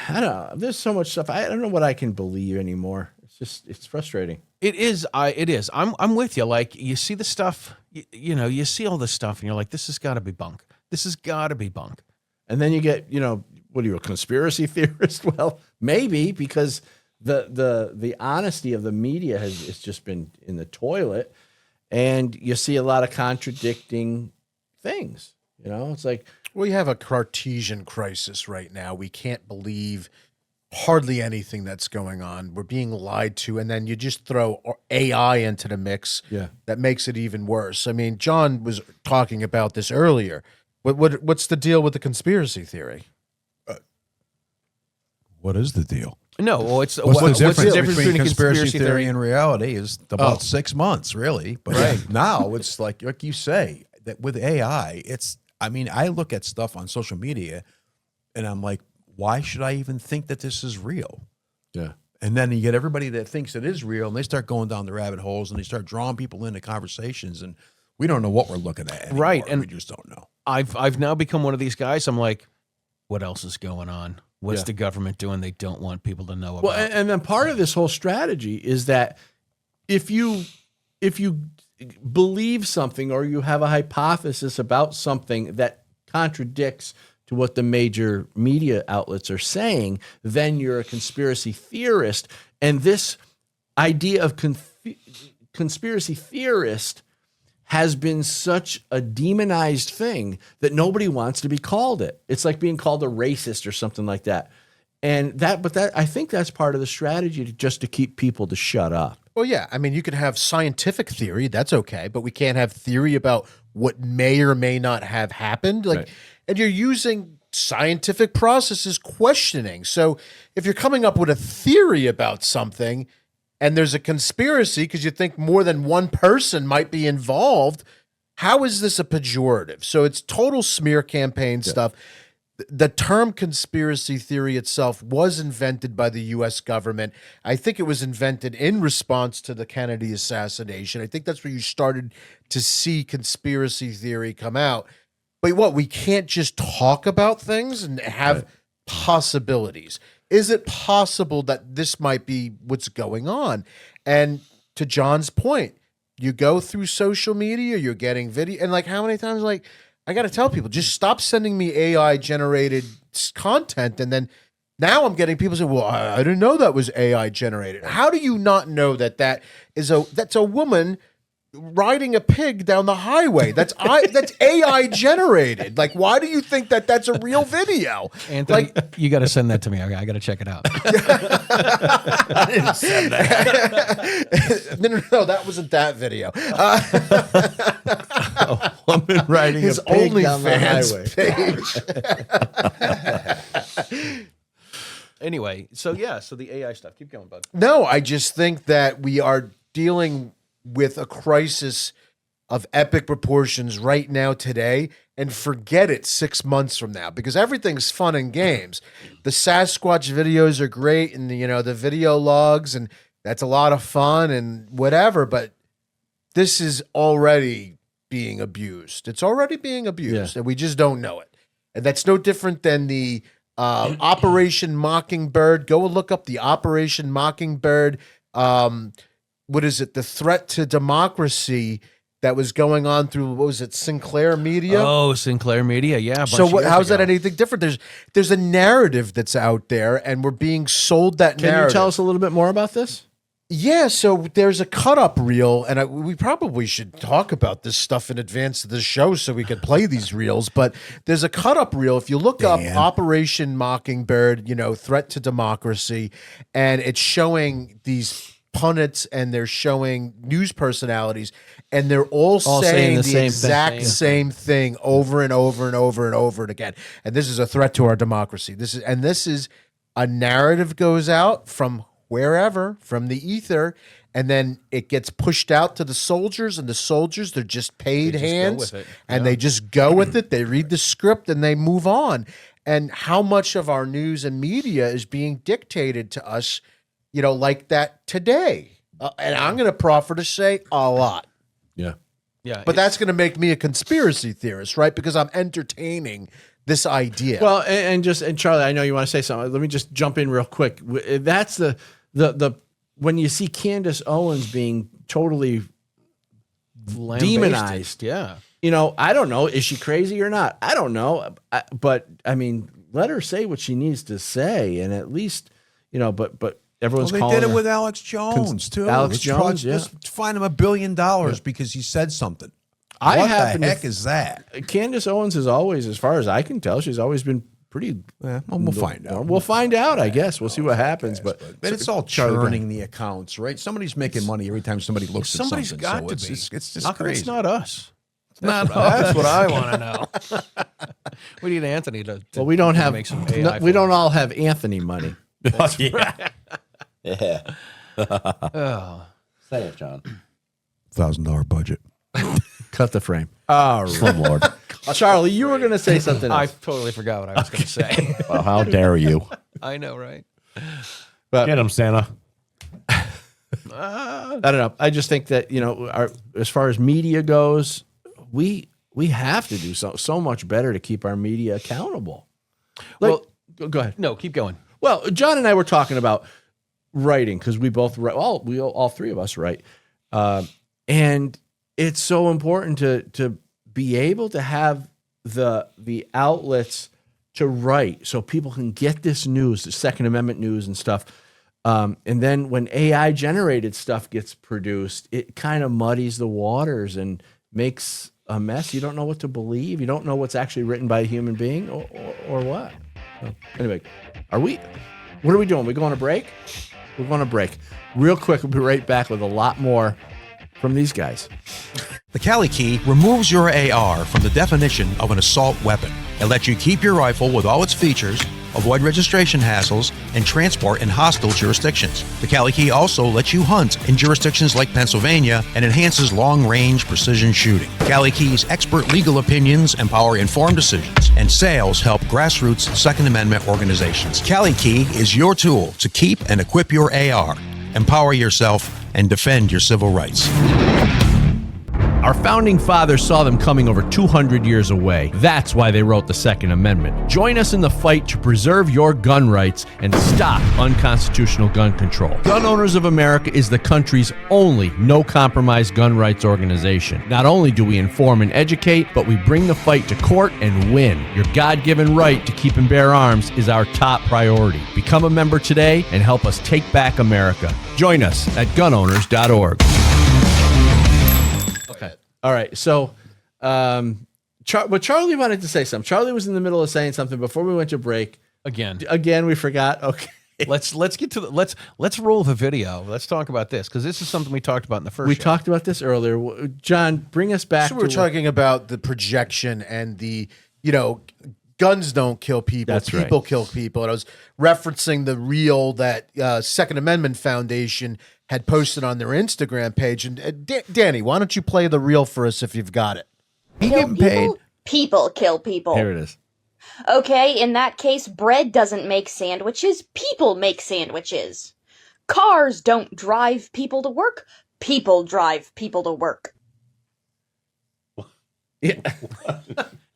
I don't know. There's so much stuff. I don't know what I can believe anymore. It's frustrating. It is. It is. I'm with you. Like, you see the stuff, you see all this stuff, and you're like, this has got to be bunk. This has got to be bunk. And then you get, what are you, a conspiracy theorist? Well, maybe, because the honesty of the media has just been in the toilet, and you see a lot of contradicting things. It's like, We have a Cartesian crisis right now. We can't believe hardly anything that's going on. We're being lied to, and then you just throw AI into the mix. Yeah. That makes it even worse. I mean, John was talking about this earlier. What's the deal with the conspiracy theory? What is the deal? No, well, What's the difference between conspiracy theory and reality is about 6 months, really. But now it's like you say, that with AI, I look at stuff on social media and I'm like, why should I even think that this is real? yeah. And then you get everybody that thinks it is real, and they start going down the rabbit holes, and they start drawing people into conversations, and we don't know what we're looking at anymore. Right, and we just don't know. I've now become one of these guys. I'm like, what else is going on? What's the government doing they don't want people to know about? Well, and then part of this whole strategy is that if you believe something, or you have a hypothesis about something that contradicts to what the major media outlets are saying, then you're a conspiracy theorist. And this idea of conspiracy theorist has been such a demonized thing that nobody wants to be called it. It's like being called a racist or something like that. And I think that's part of the strategy, just to keep people to shut up. Well, yeah. I mean, you could have scientific theory. That's okay. But we can't have theory about what may or may not have happened. Right. And you're using scientific processes questioning. So if you're coming up with a theory about something and there's a conspiracy because you think more than one person might be involved, how is this a pejorative? So it's total smear campaign stuff. The term conspiracy theory itself was invented by the U.S. government. I think it was invented in response to the Kennedy assassination. I think that's where you started to see conspiracy theory come out. But we can't just talk about things and have possibilities. Is it possible that this might be what's going on? And to John's point, you go through social media, you're getting video, and how many times, I got to tell people, just stop sending me AI generated content. And then now I'm getting people say, well, I didn't know that was AI generated. How do you not know that's a woman riding a pig down the highway? That's AI generated. Why do you think that that's a real video? Anthony, you got to send that to me. I got to check it out. I didn't send that. No, that wasn't that video. Woman riding His a pig down the OnlyFans highway. page. Anyway, so the AI stuff. Keep going, bud. No, I just think that we are dealing with a crisis of epic proportions right now today and forget it 6 months from now, because everything's fun and games. The Sasquatch videos are great, and the video logs, and that's a lot of fun and whatever, but this is already being abused. It's already being abused, and we just don't know it. And that's no different than the Operation Mockingbird. Go and look up the Operation Mockingbird. What is it? The threat to democracy that was going on through, what was it, Sinclair Media? Oh, Sinclair Media, yeah. So how's that anything different? There's a narrative that's out there, and we're being sold that narrative. Can you tell us a little bit more about this? Yeah, so there's a cut-up reel, and we probably should talk about this stuff in advance of the show so we can play these reels, but there's a cut-up reel. If you look up Operation Mockingbird, threat to democracy, and it's showing these pundits and they're showing news personalities, and they're all saying the exact same thing over and over and over and over and again. And this is a threat to our democracy. This is a narrative goes out from wherever, from the ether, and then it gets pushed out to the soldiers, and the soldiers, they're just paid hands, and they just go with it. They read the script and they move on. And how much of our news and media is being dictated to us, like that today? And I'm going to proffer to say a lot. Yeah. Yeah. But that's going to make me a conspiracy theorist, right? Because I'm entertaining this idea. Well, and Charlie, I know you want to say something. Let me just jump in real quick. That's the when you see Candace Owens being totally demonized. Yeah. I don't know. Is she crazy or not? I don't know. But I mean, let her say what she needs to say, and at least, but everyone's they calling did it her with Alex Jones too. Alex Jones, let's fine him $1 billion because he said something. What the happened heck is that? Candace Owens is always, as far as I can tell, she's always been pretty. We'll find out. We'll find out, I guess. We'll see what happens. But it's all churning the accounts, right? Somebody's making money every time somebody looks at something. Somebody's got to be. It's just How come crazy. it's not us? That's what I want to know. We need Anthony to well, we don't have. make some AI we don't all have Anthony money. Yeah. Say it, John. $1,000 budget. Cut the frame. All right. Slumlord. Charlie, you were going to say something I else. totally forgot what I was going to say. Well, how dare you? I know, right? Get him, Santa. I don't know. I just think that as far as media goes, we have to do so much better to keep our media accountable. Go ahead. No, keep going. Well, John and I were talking about writing because we both write. All three of us write, and it's so important to be able to have the outlets to write so people can get this news, the Second Amendment news and stuff. And then when AI generated stuff gets produced, it kind of muddies the waters and makes a mess. You don't know what to believe. You don't know what's actually written by a human being or what. So, anyway, what are we doing? We going on a break? We're going on a break. Real quick, we'll be right back with a lot more from these guys. The Cali Key removes your AR from the definition of an assault weapon. It lets you keep your rifle with all its features, avoid registration hassles, and transport in hostile jurisdictions. The Cali Key also lets you hunt in jurisdictions like Pennsylvania and enhances long-range precision shooting. Cali Key's expert legal opinions empower informed decisions, and sales help grassroots Second Amendment organizations. Cali Key is your tool to keep and equip your AR, empower yourself, and defend your civil rights. Our founding fathers saw them coming over 200 years away. That's why they wrote the Second Amendment. Join us in the fight to preserve your gun rights and stop unconstitutional gun control. Gun Owners of America is the country's only no-compromise gun rights organization. Not only do we inform and educate, but we bring the fight to court and win. Your God-given right to keep and bear arms is our top priority. Become a member today and help us take back America. Join us at gunowners.org. All right, so but Charlie wanted to say something. Charlie was in the middle of saying something before we went to break. Again, we forgot. Okay, let's get to let's roll the video. Let's talk about this because this is something we talked about in the first. We show. talked about this earlier. John, bring us back. So we're talking about the projection and the guns don't kill people. That's people right. kill people. And I was referencing the reel that Second Amendment Foundation had posted on their Instagram page. And Danny, why don't you play the reel for us if you've got it? He Kill getting paid. people? People kill people. Here it is. Okay, in that case, bread doesn't make sandwiches, people make sandwiches. Cars don't drive people to work, people drive people to work. Yeah.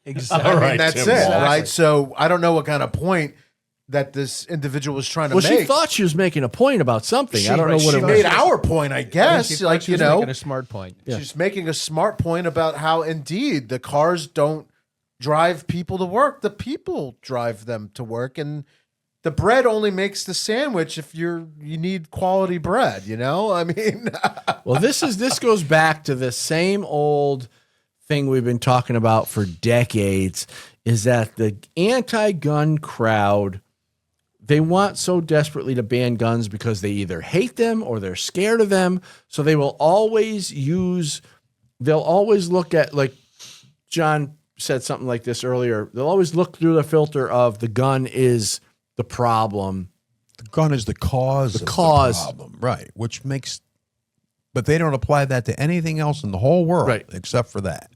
Exactly. All I right, mean, that's Tim it, Walsh. right? So I don't know what kind of point that this individual was trying to Well, make. she thought she was making a point about something. I don't know what she it made was. our point, I guess. She Like, was making a smart point. she's making a smart point about how indeed the cars don't drive people to work. The people drive them to work, and the bread only makes the sandwich if you need quality bread, you know? I mean, Well, this goes back to the same old thing we've been talking about for decades, is that the anti-gun crowd, they want so desperately to ban guns because they either hate them or they're scared of them. So they will always they'll always look at, like John said something like this earlier, they'll always look through the filter of the gun is the problem. The gun is the cause. The cause. Of the problem, right? Which makes, but they don't apply that to anything else in the whole world, Right. except for that.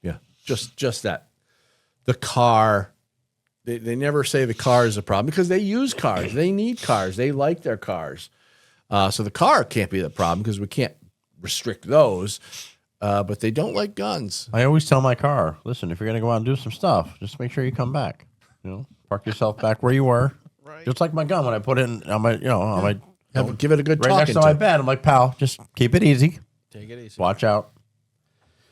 Yeah. Just that. The car, they never say the car is a problem because they use cars. They need cars. They like their cars. So the car can't be the problem because we can't restrict those. But they don't like guns. I always tell my car, listen, if you're going to go out and do some stuff, just make sure you come back. You know, park yourself back where you were. Right. Just like my gun when I put it in on my, on my, Give it a good right talking next to my to. bed. I'm like, pal, just keep it easy. Take it easy. Watch out.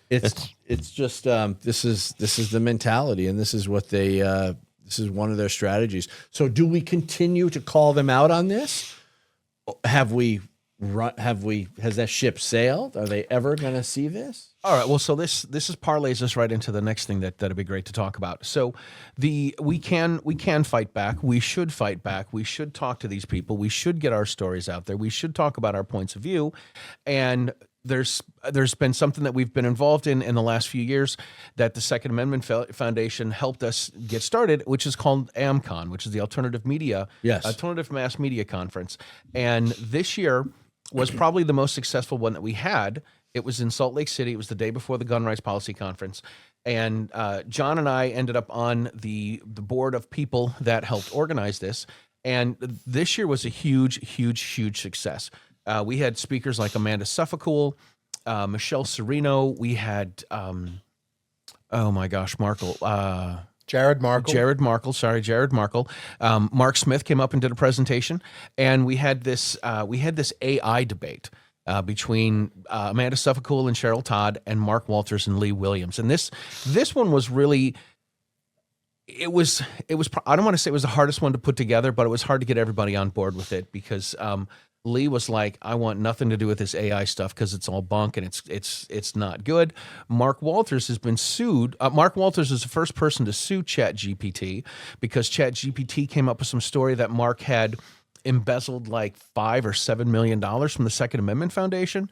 It's just this is the mentality, and this is what they this is one of their strategies. So do we continue to call them out on this? Has that ship sailed? Are they ever going to see this? All right. Well, so this is parlays us right into the next thing that'd be great to talk about. So we can fight back. We should fight back. We should talk to these people. We should get our stories out there. We should talk about our points of view. And there's been something that we've been involved in the last few years that the Second Amendment Foundation helped us get started, which is called AMCON, which is the Alternative Mass Media Conference. And this year was probably the most successful one that we had. It was in Salt Lake City. It was the day before the Gun Rights Policy Conference. And John and I ended up on the board of people that helped organize this. And this year was a huge success. We had speakers like Amanda Suffolcool, Michelle Serino. We had, Markle. Jared Markle. Jared Markle. Mark Smith came up and did a presentation, and we had this AI debate between Amanda Suffolcool and Cheryl Todd and Mark Walters and Lee Williams. And this one was really, it was I don't want to say it was the hardest one to put together, but it was hard to get everybody on board with it because Lee was like, I want nothing to do with this AI stuff because it's all bunk and it's not good. Mark Walters has been sued. Mark Walters is the first person to sue ChatGPT because ChatGPT came up with some story that Mark had embezzled like $5 or $7 million from the Second Amendment Foundation,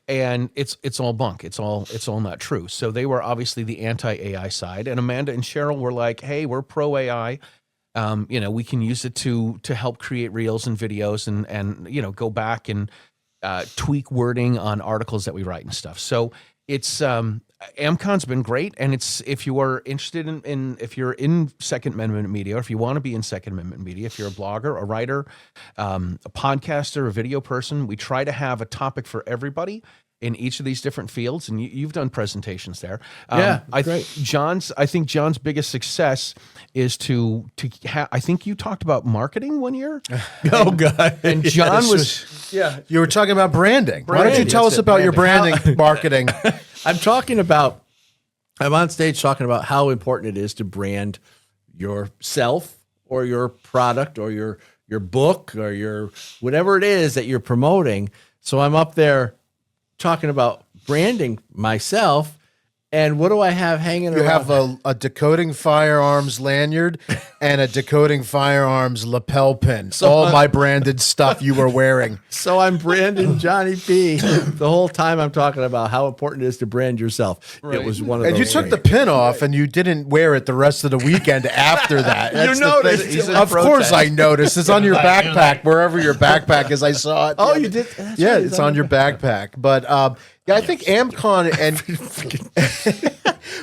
and it's all bunk. It's all not true. So they were obviously the anti-AI side, and Amanda and Cheryl were like, hey, we're pro-AI. We can use it to help create reels and videos and go back and tweak wording on articles that we write and stuff. So it's AmCon's been great, and it's if you are interested if you're in Second Amendment media, or if you want to be in Second Amendment media, if you're a blogger, a writer, a podcaster, a video person, we try to have a topic for everybody in each of these different fields, and you've done presentations there. Great. I think John's biggest success is I think you talked about marketing one year. Oh, God. And John You were talking about branding. Why don't you tell us about your branding marketing? I'm on stage talking about how important it is to brand yourself or your product or your book or your whatever it is that you're promoting. So I'm up there talking about branding myself, And what do I have hanging You around? have a decoding firearms lanyard and a decoding firearms lapel pin. All my branded stuff you were wearing. So I'm branding Johnny P. The whole time I'm talking about how important it is to brand yourself. It was one of And those you took things. the pin off and you didn't wear it the rest of the weekend after that. That's the noticed. thing. He's in Of course protest. I noticed. It's on your backpack, wherever your backpack is. I saw it. Oh, you did? That's Yeah, right, it's on your backpack. But yeah, I think AmCon and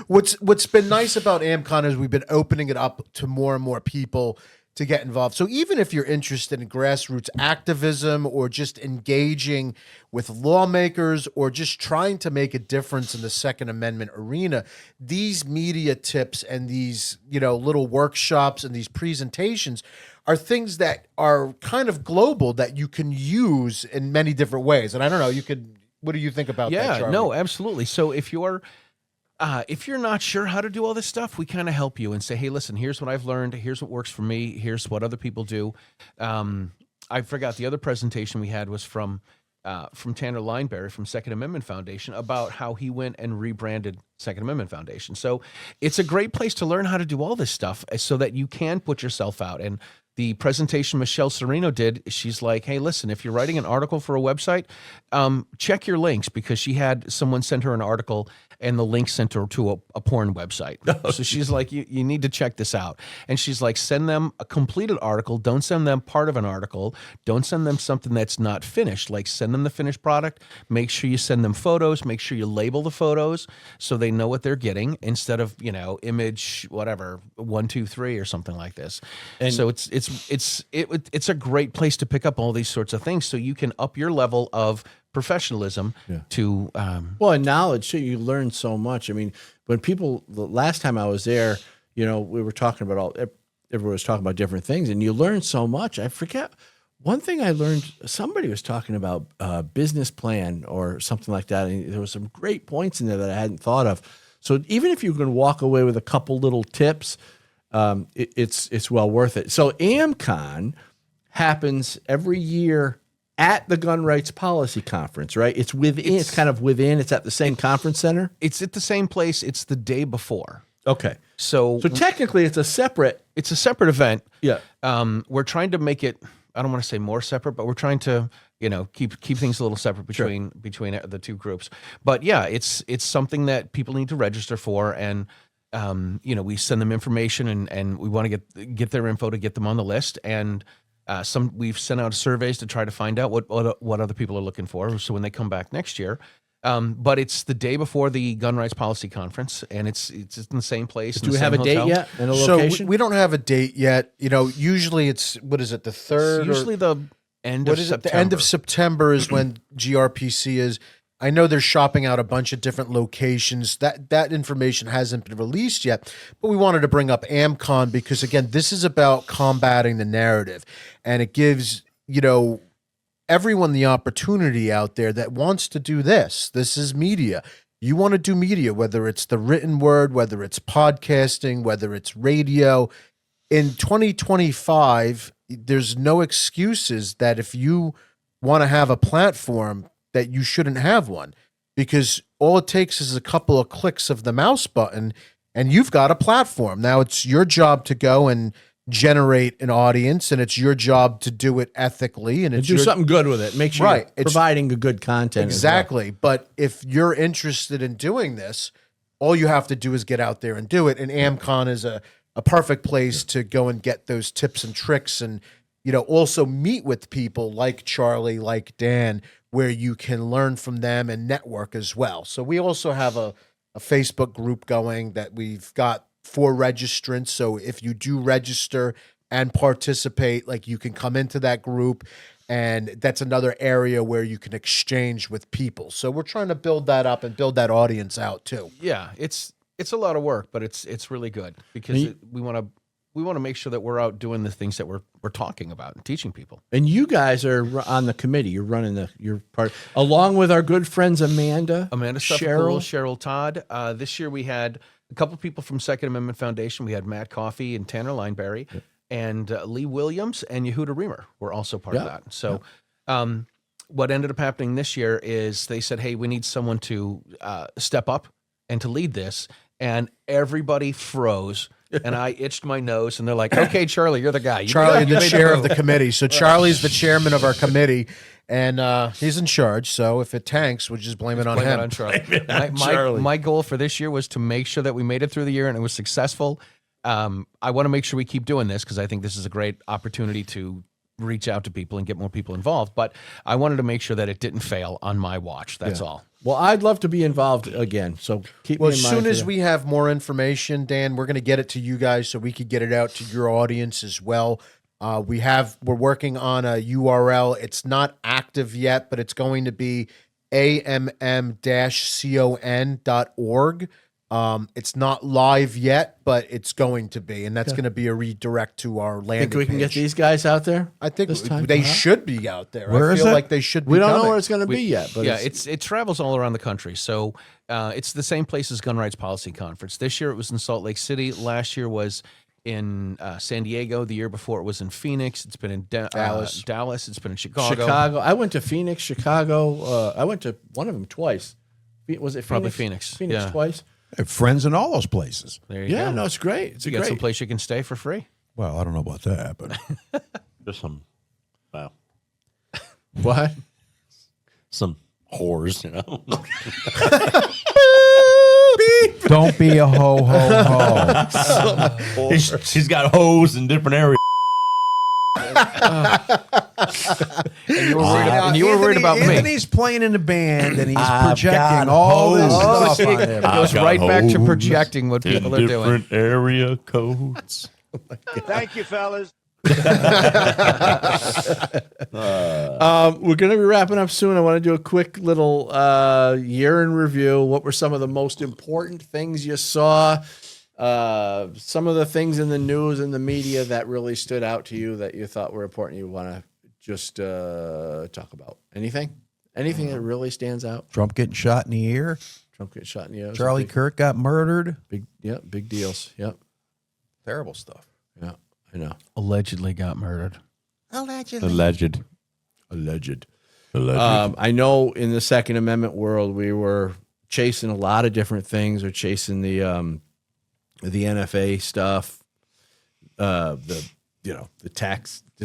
what's been nice about AmCon is we've been opening it up to more and more people to get involved. So even if you're interested in grassroots activism or just engaging with lawmakers or just trying to make a difference in the Second Amendment arena, these media tips and these, little workshops and these presentations are things that are kind of global that you can use in many different ways. And I don't know, what do you think about that, Yeah, Charlie? no, absolutely. So if you're not sure how to do all this stuff, we kind of help you and say, hey, listen, here's what I've learned. Here's what works for me. Here's what other people do. I forgot the other presentation we had was from Tanner Lineberry from Second Amendment Foundation about how he went and rebranded Second Amendment Foundation. So it's a great place to learn how to do all this stuff so that you can put yourself out. And the presentation Michelle Serino did, she's like, hey, listen, if you're writing an article for a website, check your links, because she had someone send her an article and the link sent her to a porn website. So she's like, you need to check this out. And she's like, send them a completed article. Don't send them part of an article. Don't send them something that's not finished. Like, send them the finished product. Make sure you send them photos. Make sure you label the photos so they know what they're getting, instead of, image, whatever, 1, 2, 3 or something like this. And so it's a great place to pick up all these sorts of things so you can up your level of professionalism to Well, and knowledge too. You learn so much. I mean, the last time I was there, we were talking about everyone was talking about different things, and you learn so much. I forget one thing I learned. Somebody was talking about business plan or something like that, and there was some great points in there that I hadn't thought of. So even if you can walk away with a couple little tips, it's well worth it. So AmCon happens every year at the Gun Rights Policy Conference, right? It's kind of within. It's at the same conference center. it's at the same place. It's the day before. Okay, So technically, it's a separate. it's a separate event. Yeah. We're trying to make it, I don't want to say more separate, but we're trying to, keep things a little separate between the two groups. But yeah, it's something that people need to register for, and we send them information, and we want to get their info to get them on the list. And we've sent out surveys to try to find out what other people are looking for, so when they come back next year. But it's the day before the Gun Rights Policy Conference, and it's in the same place. Do we have a date yet and a So location? we don't have a date yet. Usually it's, what is it, the 3rd? Usually the end What of is September. it? The end of September is when GRPC is. I know they're shopping out a bunch of different locations. That information hasn't been released yet, but we wanted to bring up AmCon because, again, this is about combating the narrative, and it gives, everyone the opportunity out there that wants to do this. This is media. You want to do media, whether it's the written word, whether it's podcasting, whether it's radio. In 2025, there's no excuses that if you want to have a platform, that you shouldn't have one, because all it takes is a couple of clicks of the mouse button and you've got a platform. Now it's your job to go and generate an audience, and it's your job to do it ethically, and it's do something good with it. Make sure Right. you're providing a good content. as well. Exactly. But if you're interested in doing this, all you have to do is get out there and do it. And AmCon is a perfect place to go and get those tips and tricks, and also meet with people like Charlie, like Dan, where you can learn from them and network as well. So we also have a Facebook group going that we've got for registrants. So if you do register and participate, you can come into that group, and that's another area where you can exchange with people. So we're trying to build that up and build that audience out too. Yeah, it's a lot of work, but it's really good, because we want to make sure that we're out doing the things that we're talking about and teaching people. And you guys are on the committee. You're running you're part, along with our good friends Amanda Cheryl Todd. This year we had a couple of people from Second Amendment Foundation. We had Matt Coffey and Tanner Lineberry, and Lee Williams and Yehuda Reamer were also part of that. So what ended up happening this year is they said, hey, we need someone to step up and to lead this, and everybody froze. And I itched my nose, and they're like, "Okay, Charlie, you're the guy." Charlie, the chair of the committee. So Charlie's the chairman of our committee, and he's in charge. So if it tanks, we'll just blame it on Blame him. it on Charlie. My goal for this year was to make sure that we made it through the year and it was successful. I want to make sure we keep doing this because I think this is a great opportunity to reach out to people and get more people involved. But I wanted to make sure that it didn't fail on my watch. That's all. Well, I'd love to be involved again. So keep Well, me in as mind soon for as that. we have more information, Dan, we're going to get it to you guys so we could get it out to your audience as well. We're working on a URL. It's not active yet, but it's going to be amm-con.org. It's not live yet, but it's going to be, and that's going to be a redirect to our landing think we can page. get these guys out there? I think this time? they should be out there. Where I is feel it? like they should be We don't know coming. where it's going to be yet, but it travels all around the country. So it's the same place as Gun Rights Policy Conference. This year it was in Salt Lake City. Last year was in San Diego. The year before it was in Phoenix. It's been in Dallas. It's been in Chicago. I went to Phoenix, Chicago. I went to one of them twice. Was it Phoenix? Probably Phoenix. Phoenix Yeah. twice. I have friends in all those places. There you Yeah, go. no, it's great. It's You a got great. some place you can stay for free. Well, I don't know about that, but Just some, wow, What? some whores, you know. don't be a ho ho ho. She's got hoes in different areas. And you were worried about me. Anthony's playing in the band and he's I've projecting got all this hoes. stuff on there. It goes got right back to hoes projecting what people are doing. Different area codes. Thank you, fellas. We're going to be wrapping up soon. I want to do a quick little year in review. What were some of the most important things you saw? Some of the things in the news and the media that really stood out to you that you thought were important you want to just talk about? Anything that really stands out? Trump getting shot in the ear. Trump gets shot in the ear. Charlie Kirk got murdered. Big deals. Yep. Terrible stuff. Yeah, I know. Allegedly got murdered. Alleged. I know in the Second Amendment world, we were chasing a lot of different things. We're chasing the NFA stuff, the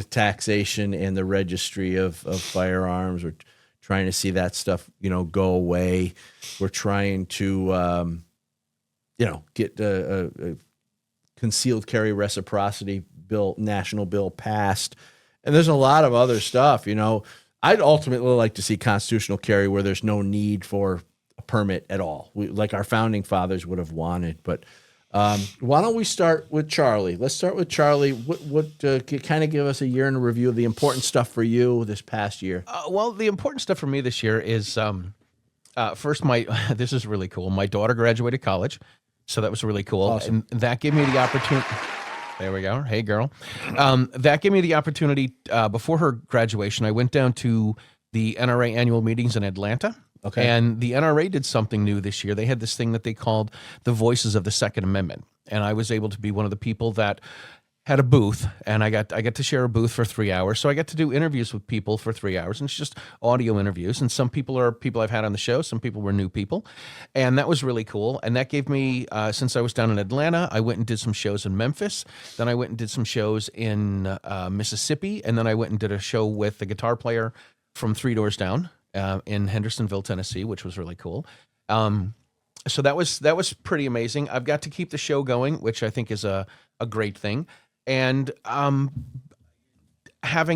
taxation and the registry of firearms. We're trying to see that stuff, go away. We're trying to, get a concealed carry reciprocity bill, national bill passed. And there's a lot of other stuff, I'd ultimately like to see constitutional carry where there's no need for a permit at all. Like our founding fathers would have wanted. But why don't we start with Charlie? Let's start with Charlie. What kind of give us a year in review of the important stuff for you this past year? Well, the important stuff for me this year is first, this is really cool. My daughter graduated college, so that was really cool. Awesome. And that gave me the opportunity. There we go. Hey, girl. That gave me the opportunity before her graduation. I went down to the NRA annual meetings in Atlanta. Okay. And the NRA did something new this year. They had this thing that they called the Voices of the Second Amendment. And I was able to be one of the people that had a booth, and I got to share a booth for 3 hours. So I got to do interviews with people for 3 hours, and it's just audio interviews. And some people are people I've had on the show. Some people were new people, and that was really cool. And that gave me, since I was down in Atlanta, I went and did some shows in Memphis. Then I went and did some shows in Mississippi, and then I went and did a show with the guitar player from 3 Doors Down in Hendersonville, Tennessee, which was really cool. So that was pretty amazing. I've got to keep the show going, which I think is a great thing. And having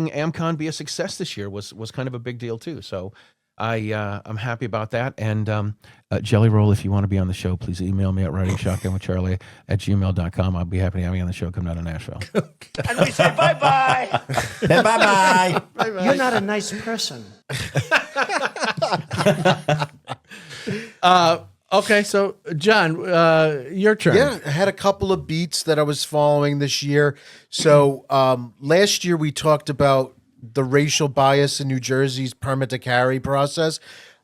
AmCon be a success this year was kind of a big deal too. So I'm happy about that. And Jelly Roll, if you want to be on the show, please email me at writingshotgunwithcharlie@gmail.com. I'll be happy to have you on the show. Come down to Nashville. And we say bye-bye. Bye-bye. You're not a nice person. Okay, so John, your turn. Yeah, I had a couple of beats that I was following this year. So last year we talked about the racial bias in New Jersey's permit to carry process.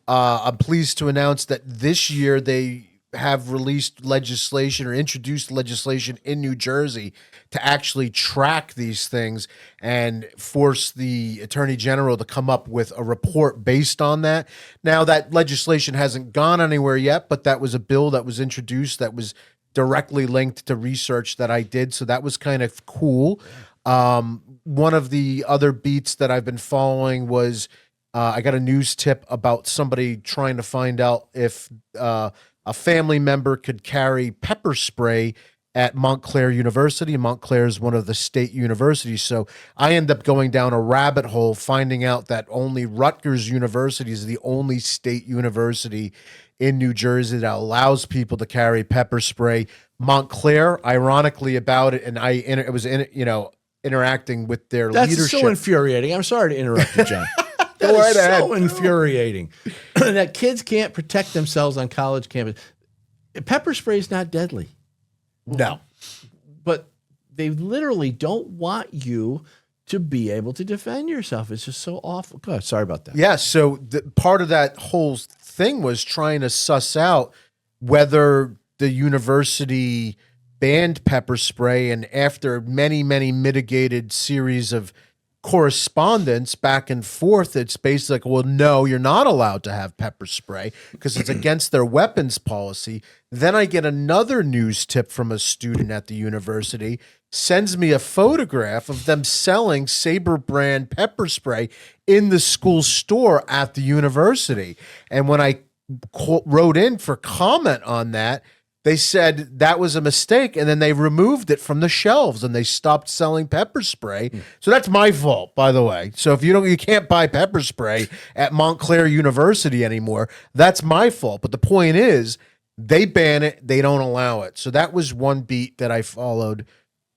I'm pleased to announce that this year they have released legislation or introduced legislation in New Jersey to actually track these things and force the Attorney General to come up with a report based on that. Now, that legislation hasn't gone anywhere yet, but that was a bill that was introduced that was directly linked to research that I did. So that was kind of cool. One of the other beats that I've been following was I got a news tip about somebody trying to find out if a family member could carry pepper spray at Montclair University. Montclair is one of the state universities. So I end up going down a rabbit hole, finding out that only Rutgers University is the only state university in New Jersey that allows people to carry pepper spray. Montclair, ironically about it, and it was interacting with their leadership. That's so infuriating. I'm sorry to interrupt you, John. That Go is right ahead. so infuriating that kids can't protect themselves on college campus. Pepper spray is not deadly. No. But they literally don't want you to be able to defend yourself. It's just so awful. Go ahead. Sorry about that. Yeah, so part of that whole thing was trying to suss out whether the university banned pepper spray, and after many mitigated series of correspondence back and forth, it's basically like, well, no, you're not allowed to have pepper spray because it's against their weapons policy. Then I get another news tip from a student at the university, sends me a photograph of them selling Sabre brand pepper spray in the school store at the university. And when I wrote in for comment on that, they said that was a mistake, and then they removed it from the shelves and they stopped selling pepper spray. So that's my fault, by the way. So if you can't buy pepper spray at Montclair University anymore, that's my fault. But the point is, they ban it, they don't allow it. So that was one beat that I followed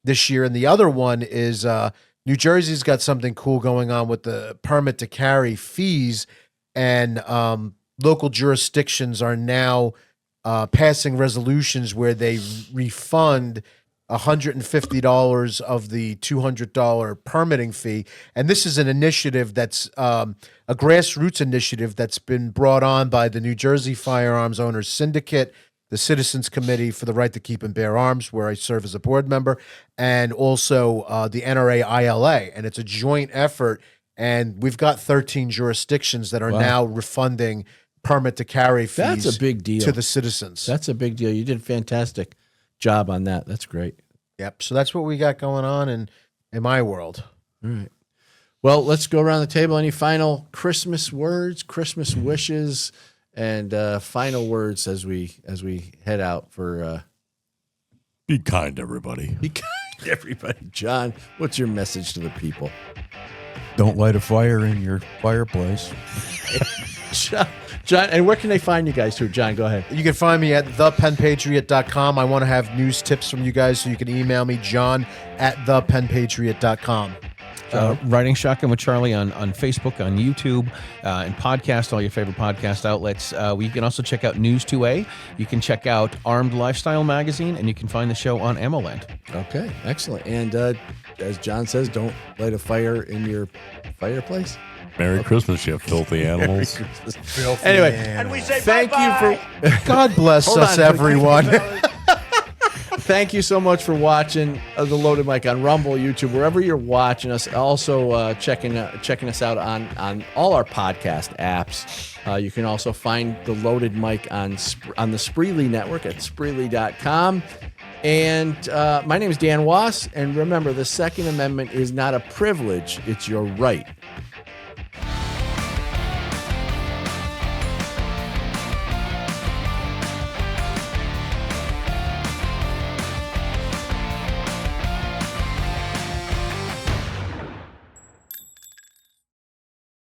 this year. And the other one is New Jersey's got something cool going on with the permit to carry fees, and local jurisdictions are now passing resolutions where they refund $150 of the $200 permitting fee. And this is an initiative that's a grassroots initiative that's been brought on by the New Jersey Firearms Owners Syndicate, the Citizens Committee for the Right to Keep and Bear Arms, where I serve as a board member, and also the NRA ILA. And it's a joint effort. And we've got 13 jurisdictions that are now refunding permit to carry fees. That's a big deal to the citizens. That's a big deal. You did a fantastic job on that. That's great. Yep. So that's what we got going on in my world. All right. Well, let's go around the table. Any final Christmas words, Christmas wishes, and final words as we head out for Be kind, everybody. be kind, everybody. John, what's your message to the people? Don't light a fire in your fireplace. John, and where can they find you guys too? John, go ahead. You can find me at thepenpatriot.com. I want to have news tips from you guys, so you can email me, john@thepenpatriot.com. Riding Shotgun with Charlie on Facebook, on YouTube, and podcast, all your favorite podcast outlets. You can also check out News 2A. You can check out Armed Lifestyle Magazine, and you can find the show on AmmoLand. Okay, excellent. And as John says, don't light a fire in your fireplace. Merry Christmas, you filthy animals. Anyway, And we say thank bye-bye. you for God bless Hold us, on. everyone. thank you so much for watching the Loaded Mic on Rumble, YouTube, wherever you're watching us. Also checking us out on all our podcast apps. You can also find the Loaded Mic on the Spreely Network at Spreely.com. And my name is Dan Wass, and remember, the Second Amendment is not a privilege; it's your right.